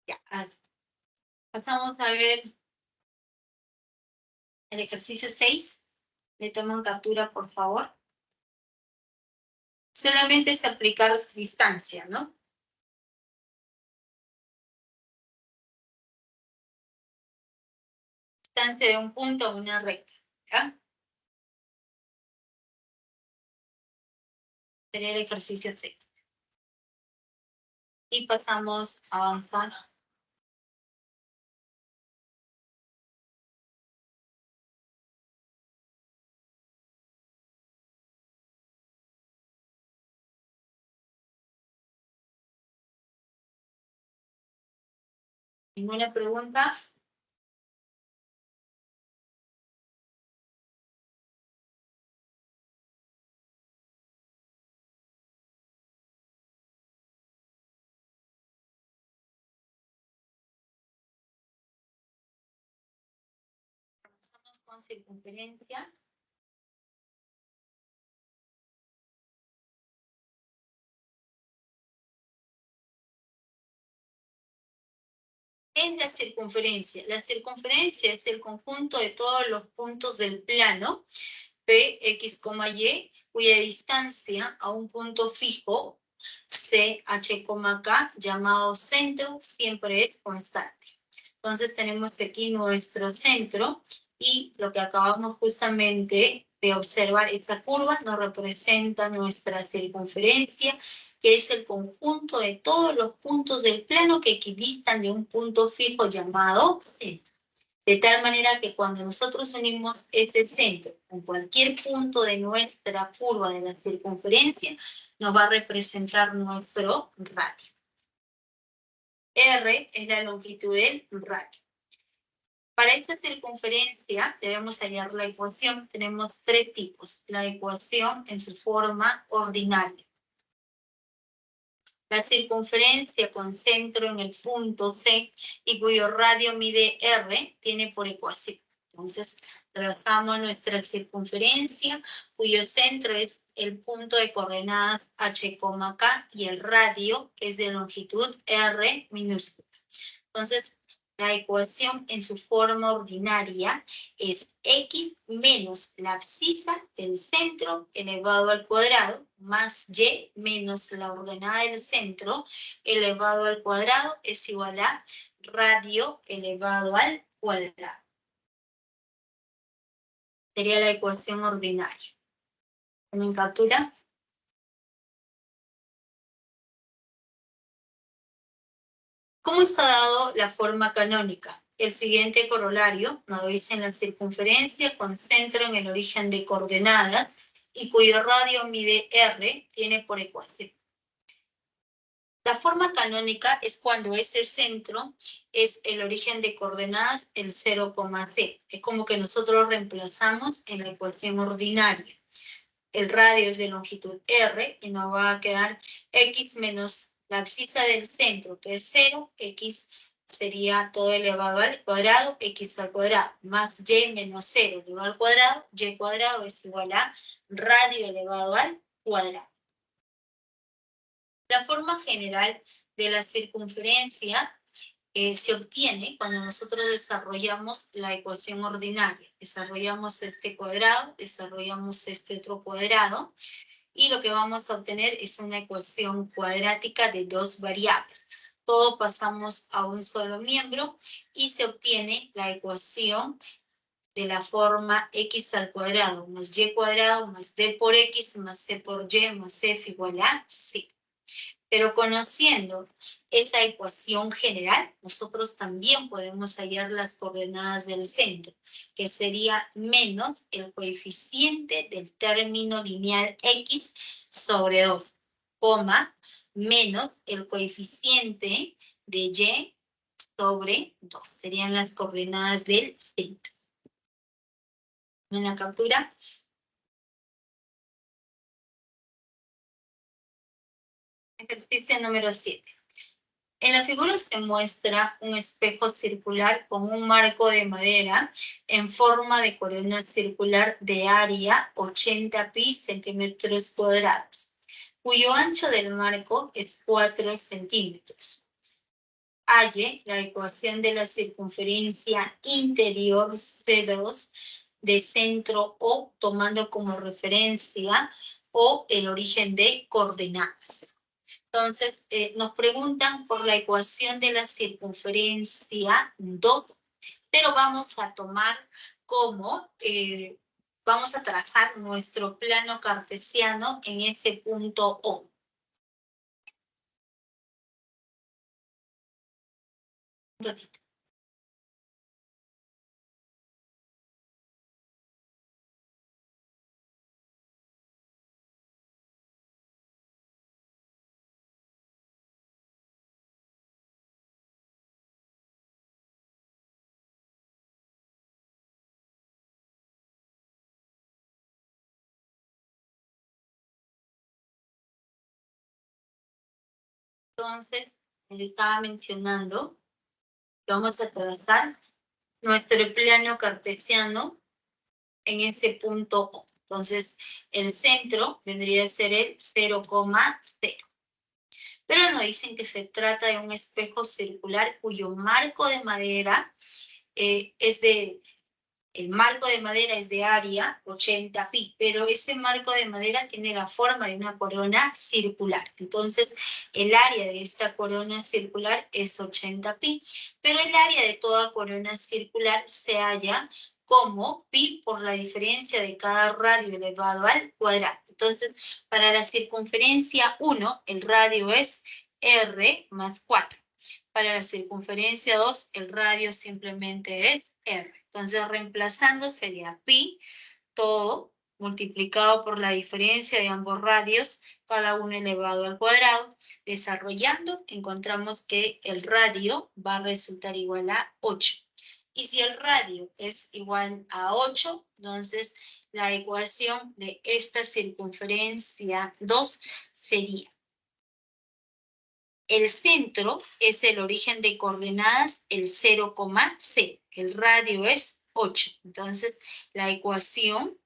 Ya, pasamos a ver el ejercicio 6. Le toman captura, por favor. Solamente es aplicar distancia, ¿no? Distancia de un punto a una recta, ¿ya? Sería el ejercicio 6. Y pasamos a avanzar. ¿Ninguna pregunta? Pasamos con circunferencia. ¿Qué es la circunferencia? La circunferencia es el conjunto de todos los puntos del plano P, X, Y, cuya distancia a un punto fijo, C, H, K, llamado centro, siempre es constante. Entonces tenemos aquí nuestro centro y lo que acabamos justamente de observar, esta curva nos representa nuestra circunferencia, que es el conjunto de todos los puntos del plano que equidistan de un punto fijo llamado centro. De tal manera que cuando nosotros unimos ese centro con cualquier punto de nuestra curva de la circunferencia, nos va a representar nuestro radio. R es la longitud del radio. Para esta circunferencia debemos hallar la ecuación. Tenemos tres tipos. La ecuación en su forma ordinaria. La circunferencia con centro en el punto C y cuyo radio mide R tiene por ecuación. Entonces, trazamos nuestra circunferencia, cuyo centro es el punto de coordenadas H, K y el radio es de longitud R minúscula. Entonces, la ecuación en su forma ordinaria es x menos la abscisa del centro elevado al cuadrado más y menos la ordenada del centro elevado al cuadrado es igual a radio elevado al cuadrado. Sería la ecuación ordinaria. ¿Me captura? ¿Cómo está dado la forma canónica? El siguiente corolario nos dice en la circunferencia con centro en el origen de coordenadas y cuyo radio mide R tiene por ecuación. La forma canónica es cuando ese centro es el origen de coordenadas el 0,t. Es como que nosotros reemplazamos en la ecuación ordinaria. El radio es de longitud r y nos va a quedar x menos la abscisa del centro, que es 0, x sería todo elevado al cuadrado, x al cuadrado, más y menos 0 elevado al cuadrado, y cuadrado es igual a radio elevado al cuadrado. La forma general de la circunferencia se obtiene cuando nosotros desarrollamos la ecuación ordinaria. Desarrollamos este cuadrado, desarrollamos este otro cuadrado, y lo que vamos a obtener es una ecuación cuadrática de dos variables. Todo pasamos a un solo miembro y se obtiene la ecuación de la forma x al cuadrado más y cuadrado más d por x más c por y más f igual a c. Pero conociendo esa ecuación general, nosotros también podemos hallar las coordenadas del centro, que sería menos el coeficiente del término lineal x sobre 2, coma, menos el coeficiente de y sobre 2. Serían las coordenadas del centro. En la captura. Ejercicio número 7. En la figura se muestra un espejo circular con un marco de madera en forma de corona circular de área 80 pi centímetros cuadrados, cuyo ancho del marco es 4 centímetros. Halle la ecuación de la circunferencia interior C2 de centro O, tomando como referencia O el origen de coordenadas. Entonces, nos preguntan por la ecuación de la circunferencia 2, pero vamos a tomar como, vamos a trabajar nuestro plano cartesiano en ese punto O. Un ratito. Entonces, les estaba mencionando que vamos a trazar nuestro plano cartesiano en ese punto O. Entonces, el centro vendría a ser el 0,0. Pero nos dicen que se trata de un espejo circular cuyo marco de madera el marco de madera es de área 80 pi, pero ese marco de madera tiene la forma de una corona circular. Entonces, el área de esta corona circular es 80 pi, pero el área de toda corona circular se halla como pi por la diferencia de cada radio elevado al cuadrado. Entonces, para la circunferencia 1, el radio es r más 4. Para la circunferencia 2, el radio simplemente es r. Entonces, reemplazando sería pi, todo multiplicado por la diferencia de ambos radios, cada uno elevado al cuadrado. Desarrollando, encontramos que el radio va a resultar igual a 8. Y si el radio es igual a 8, entonces la ecuación de esta circunferencia 2 sería: el centro es el origen de coordenadas, el 0,0. El radio es 8. Entonces, la ecuación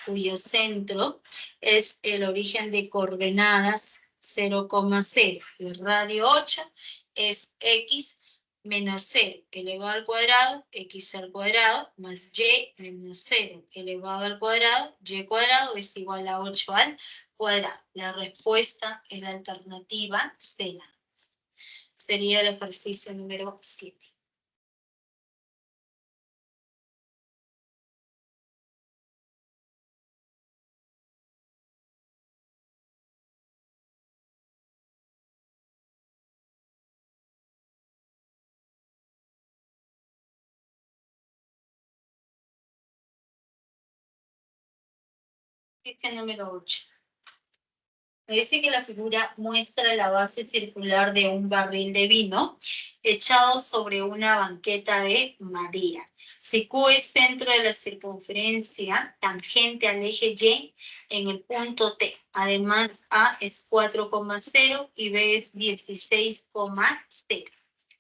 cuyo centro es el origen de coordenadas 0,0. El radio 8 es x menos 0 elevado al cuadrado, x al cuadrado, más y menos 0 elevado al cuadrado, y cuadrado es igual a 8 al cuadrado. La respuesta en la alternativa C. Sería el ejercicio número 7. Ejercicio número 8. Me dice que la figura muestra la base circular de un barril de vino echado sobre una banqueta de madera. Si Q es centro de la circunferencia tangente al eje Y en el punto T. Además, A es 4,0 y B es 16,0.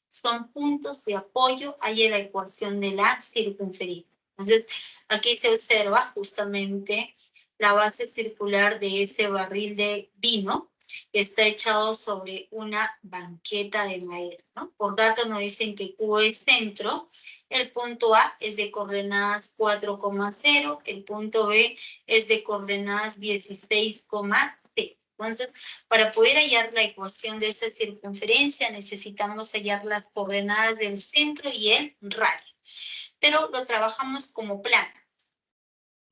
Son puntos de apoyo ahí en la ecuación de la circunferencia. Entonces, aquí se observa justamente la base circular de ese barril de vino que está echado sobre una banqueta de madera, ¿no? Por tanto, nos dicen que Q es centro, el punto A es de coordenadas 4,0, el punto B es de coordenadas 16,0. Entonces, para poder hallar la ecuación de esa circunferencia, necesitamos hallar las coordenadas del centro y el radio. Pero lo trabajamos como plano.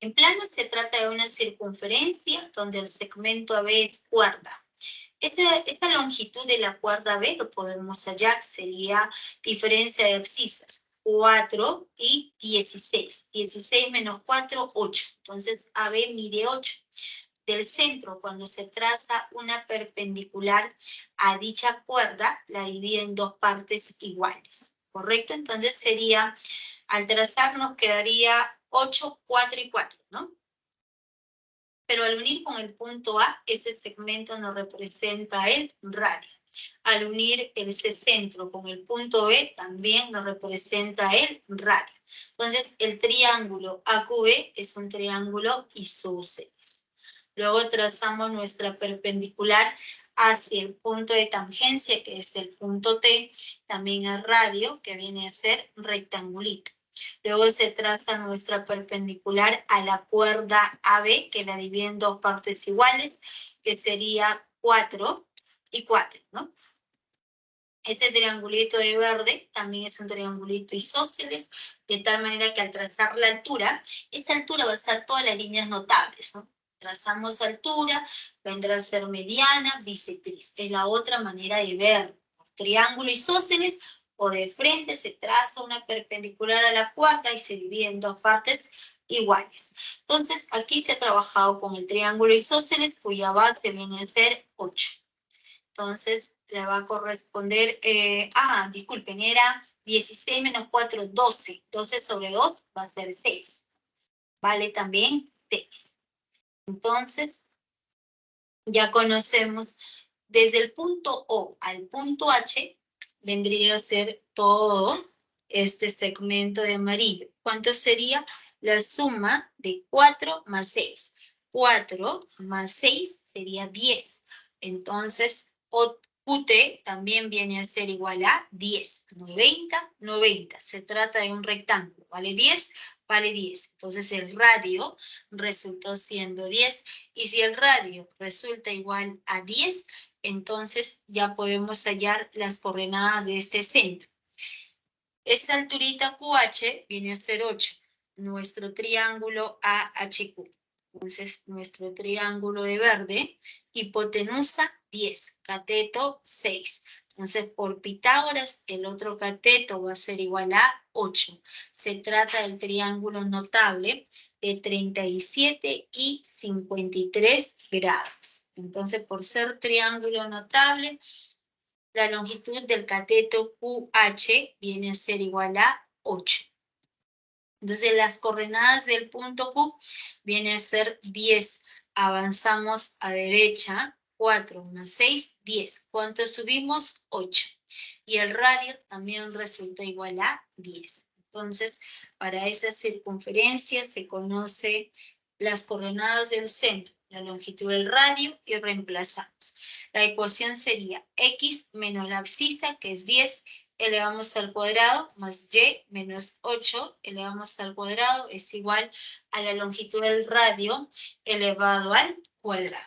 En plano se trata de una circunferencia donde el segmento AB es cuerda. Esta longitud de la cuerda B lo podemos hallar, sería diferencia de abscisas, 4 y 16. 16 menos 4, 8. Entonces AB mide 8. Del centro, cuando se traza una perpendicular a dicha cuerda, la divide en dos partes iguales, ¿correcto? Entonces sería, al trazar nos quedaría 8, 4 y 4, ¿no? Pero al unir con el punto A, ese segmento nos representa el radio. Al unir ese centro con el punto B, también nos representa el radio. Entonces, el triángulo AQB es un triángulo isósceles. Luego trazamos nuestra perpendicular hacia el punto de tangencia, que es el punto T, también el radio, que viene a ser rectangulito. Luego se traza nuestra perpendicular a la cuerda AB, que la divide en dos partes iguales, que sería 4 y 4, ¿no? Este triangulito de verde también es un triangulito isósceles, de tal manera que al trazar la altura, esa altura va a ser todas las líneas notables, ¿no? Trazamos altura, vendrá a ser mediana, bisectriz. Es la otra manera de ver. Triángulo isósceles, o de frente se traza una perpendicular a la cuarta y se divide en dos partes iguales. Entonces, aquí se ha trabajado con el triángulo isósceles, cuya base viene a ser 8. Entonces, le va a corresponder, disculpen, era 16 menos 4, 12. 12 sobre 2 va a ser 6. Vale también 6. Entonces, ya conocemos, desde el punto O al punto H, vendría a ser todo este segmento de amarillo. ¿Cuánto sería? La suma de 4 más 6. 4 más 6 sería 10. Entonces, QT también viene a ser igual a 10. 90, 90. Se trata de un rectángulo. ¿Vale 10? Vale 10. Entonces, el radio resultó siendo 10. Y si el radio resulta igual a 10, entonces ya podemos hallar las coordenadas de este centro. Esta alturita QH viene a ser 8. Nuestro triángulo AHQ. Entonces, nuestro triángulo de verde, hipotenusa 10, cateto 6. Entonces, por Pitágoras, el otro cateto va a ser igual a 8. Se trata del triángulo notable de 37 y 53 grados. Entonces, por ser triángulo notable, la longitud del cateto QH viene a ser igual a 8. Entonces, las coordenadas del punto Q viene a ser 10. Avanzamos a derecha, 4 más 6, 10. ¿Cuánto subimos? 8. Y el radio también resulta igual a 10. Entonces, para esa circunferencia se conoce las coordenadas del centro, la longitud del radio, y reemplazamos. La ecuación sería x menos la abscisa, que es 10, elevamos al cuadrado, más y menos 8 elevamos al cuadrado es igual a la longitud del radio elevado al cuadrado.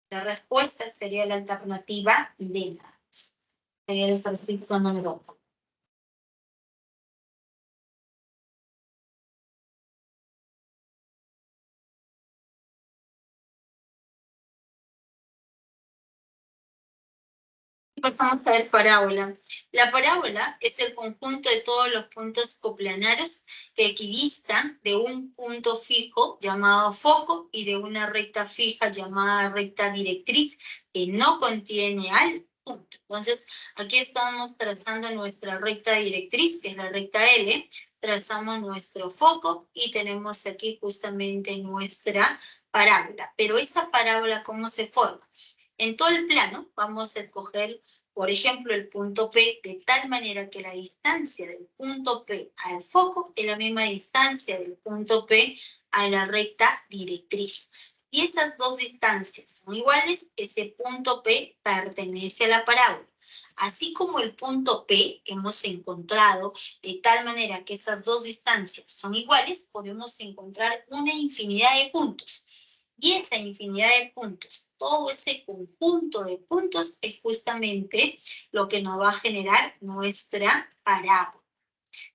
La respuesta sería la alternativa D. Sería el ejercicio número 1. Pasamos a ver parábola. La parábola es el conjunto de todos los puntos coplanarios que equidistan de un punto fijo llamado foco y de una recta fija llamada recta directriz que no contiene al punto. Entonces, aquí estamos trazando nuestra recta directriz, que es la recta L, trazamos nuestro foco y tenemos aquí justamente nuestra parábola. Pero esa parábola, ¿cómo se forma? En todo el plano vamos a escoger, por ejemplo, el punto P, de tal manera que la distancia del punto P al foco es la misma distancia del punto P a la recta directriz. Si estas dos distancias son iguales, ese punto P pertenece a la parábola. Así como el punto P hemos encontrado de tal manera que esas dos distancias son iguales, podemos encontrar una infinidad de puntos. Y esta infinidad de puntos, todo ese conjunto de puntos es justamente lo que nos va a generar nuestra parábola.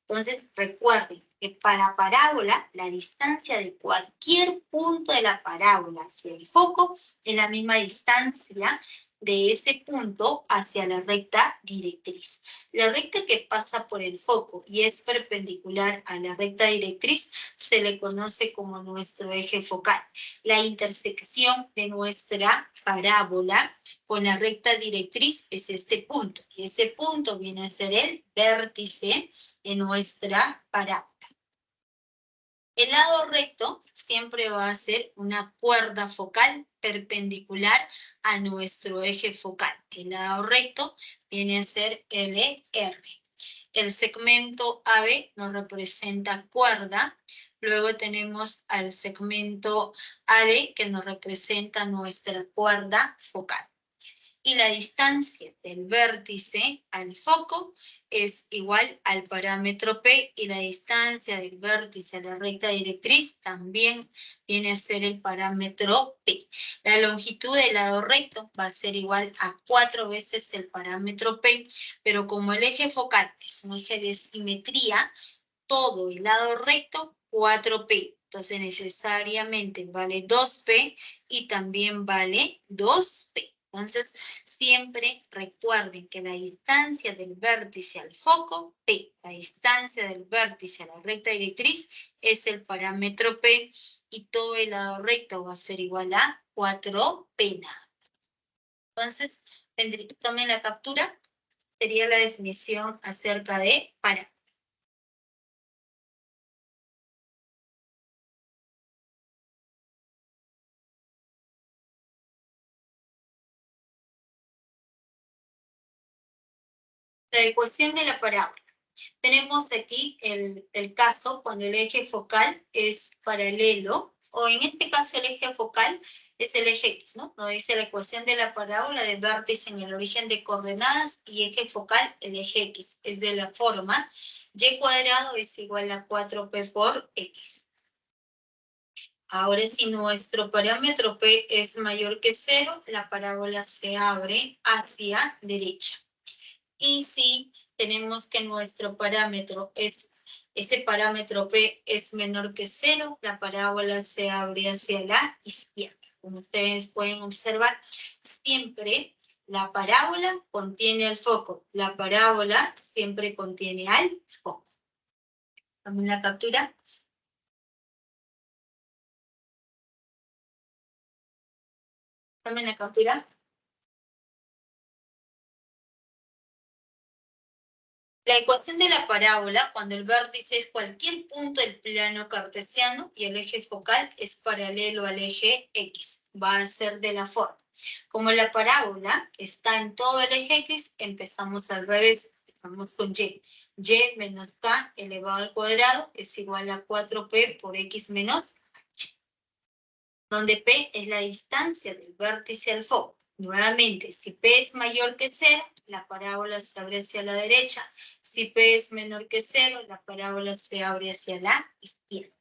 Entonces, recuerden que para parábola, la distancia de cualquier punto de la parábola hacia el foco es la misma distancia de ese punto hacia la recta directriz. La recta que pasa por el foco y es perpendicular a la recta directriz se le conoce como nuestro eje focal. La intersección de nuestra parábola con la recta directriz es este punto, y ese punto viene a ser el vértice de nuestra parábola. El lado recto siempre va a ser una cuerda focal perpendicular a nuestro eje focal. El lado recto viene a ser LR. El segmento AB nos representa cuerda. Luego tenemos al segmento AD que nos representa nuestra cuerda focal. Y la distancia del vértice al foco es igual al parámetro P, y la distancia del vértice a la recta directriz también viene a ser el parámetro P. La longitud del lado recto va a ser igual a 4 veces el parámetro P, pero como el eje focal es un eje de simetría, todo el lado recto 4P. Entonces necesariamente vale 2P y también vale 2P. Entonces, siempre recuerden que la distancia del vértice al foco, P, la distancia del vértice a la recta directriz es el parámetro P, y todo el lado recto va a ser igual a 4P nada más. Entonces, tomen la captura, sería la definición acerca de parámetro. La ecuación de la parábola. Tenemos aquí el caso cuando el eje focal es paralelo, o en este caso el eje focal es el eje X, ¿no? Nos dice la ecuación de la parábola de vértice en el origen de coordenadas y eje focal el eje X. Es de la forma y cuadrado es igual a 4p por x. Ahora, si nuestro parámetro p es mayor que 0, la parábola se abre hacia derecha. Y si tenemos que nuestro parámetro ese parámetro P es menor que 0, la parábola se abre hacia la izquierda. Como ustedes pueden observar, siempre la parábola contiene al foco. La parábola siempre contiene al foco. Dame la captura. Dame la captura. La ecuación de la parábola, cuando el vértice es cualquier punto del plano cartesiano y el eje focal es paralelo al eje X, va a ser de la forma. Como la parábola está en todo el eje X, empezamos al revés, empezamos con Y. Y menos K elevado al cuadrado es igual a 4P por X menos H, donde P es la distancia del vértice al foco. Nuevamente, si P es mayor que 0, la parábola se abre hacia la derecha. Si P es menor que 0, la parábola se abre hacia la izquierda.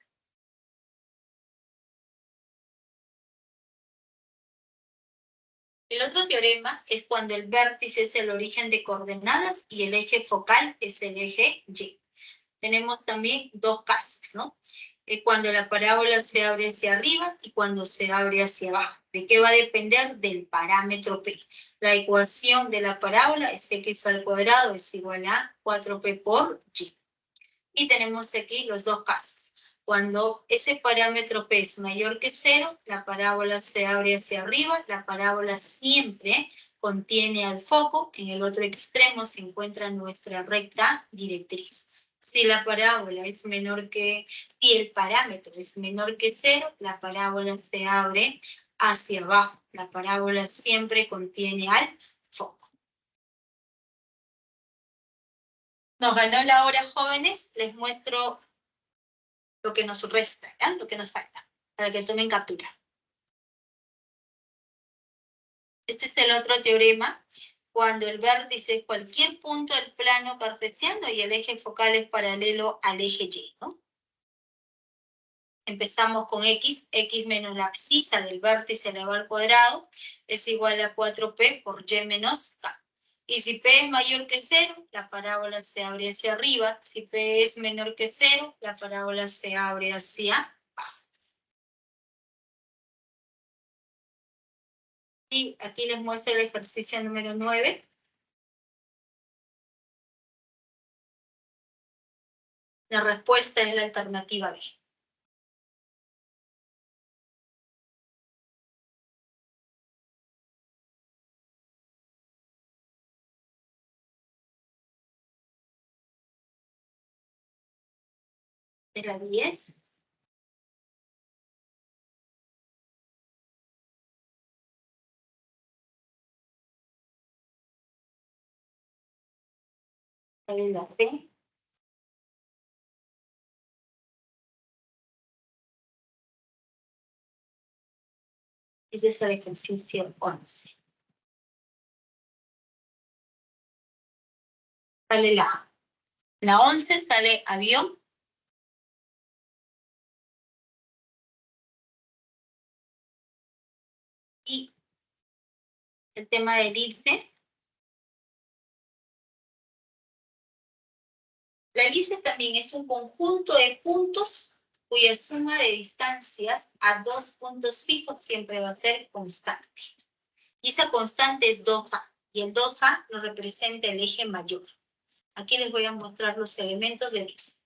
El otro teorema es cuando el vértice es el origen de coordenadas y el eje focal es el eje Y. Tenemos también dos casos, ¿no? cuando la parábola se abre hacia arriba y cuando se abre hacia abajo. ¿De qué va a depender? Del parámetro P. La ecuación de la parábola es x al cuadrado es igual a 4p por y. Y tenemos aquí los dos casos. Cuando ese parámetro P es mayor que 0, la parábola se abre hacia arriba, la parábola siempre contiene al foco, en el otro extremo se encuentra nuestra recta directriz. Si la parábola es menor que, si el parámetro es menor que 0, la parábola se abre hacia abajo. La parábola siempre contiene al foco. Nos ganó la hora, jóvenes. Les muestro lo que nos resta, ¿ya? Lo que nos falta, para que tomen captura. Este es el otro teorema. Cuando el vértice es cualquier punto del plano cartesiano y el eje focal es paralelo al eje Y, ¿no? Empezamos con x menos la abscisa del vértice elevado al cuadrado es igual a 4p por y menos k. Y si p es mayor que 0, la parábola se abre hacia arriba. Si p es menor que 0, la parábola se abre hacia abajo. Y aquí les muestro el ejercicio número 9. La respuesta es la alternativa B. De la 10. De la B. Ese es el ejercicio 11. Sale la A. La 11 sale avión. Y el tema de elipse. La elipse también es un conjunto de puntos cuya suma de distancias a dos puntos fijos siempre va a ser constante. Y esa constante es 2a. Y el 2a lo representa el eje mayor. Aquí les voy a mostrar los elementos de elipse.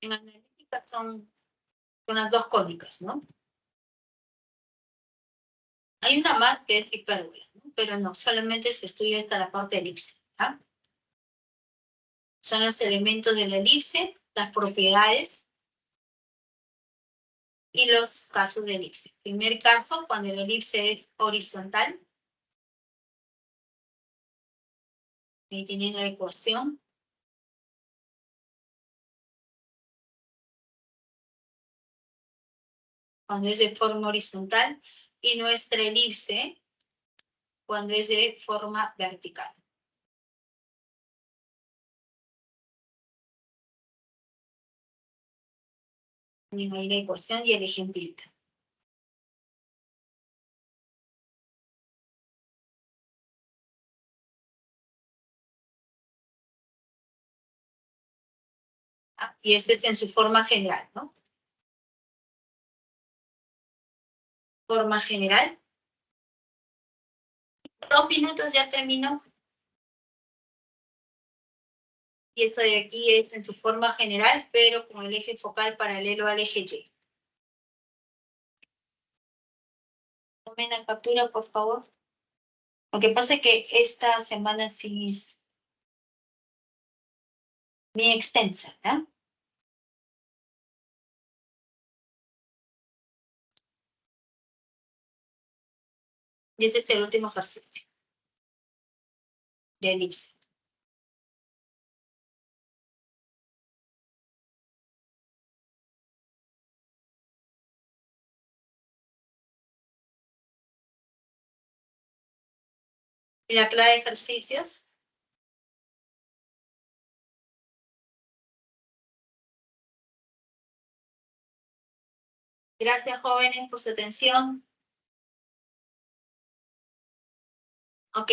En analítica son las dos cónicas, ¿no? Hay una más que es hipérbola, ¿no? Pero no, solamente se estudia hasta la parte de elipse. ¿Ah? Son los elementos de la elipse, las propiedades y los casos de elipse. Primer caso, cuando la elipse es horizontal. Ahí tienen la ecuación. Cuando es de forma horizontal. Y nuestra elipse cuando es de forma vertical. Tienen ahí la ecuación y el ejemplito. ¿Ah? Y este es en su forma general, ¿no? Forma general. 2 minutos ya terminó. Y eso de aquí es en su forma general, pero con el eje focal paralelo al eje Y. Tomen la captura, por favor. Lo que pasa es que esta semana sí es bien extensa, ¿eh? Y ese es el último ejercicio de elipse. Y la clave de ejercicios. Gracias, jóvenes, por su atención. Ok,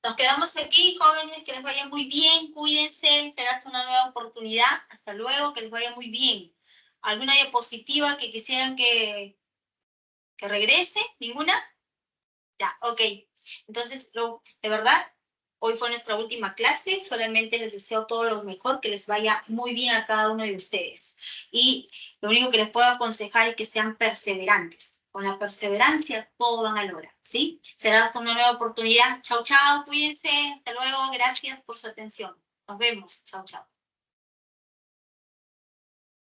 nos quedamos aquí, jóvenes, que les vaya muy bien, cuídense, será hasta una nueva oportunidad. Hasta luego, que les vaya muy bien. ¿Alguna diapositiva que quisieran que regrese? ¿Ninguna? Ya, ok. Entonces, de verdad, hoy fue nuestra última clase, solamente les deseo todo lo mejor, que les vaya muy bien a cada uno de ustedes. Y lo único que les puedo aconsejar es que sean perseverantes. Con la perseverancia todo van a lograr, ¿sí? Será hasta una nueva oportunidad. Chao, chao, cuídense, hasta luego, gracias por su atención. Nos vemos, chao, chao.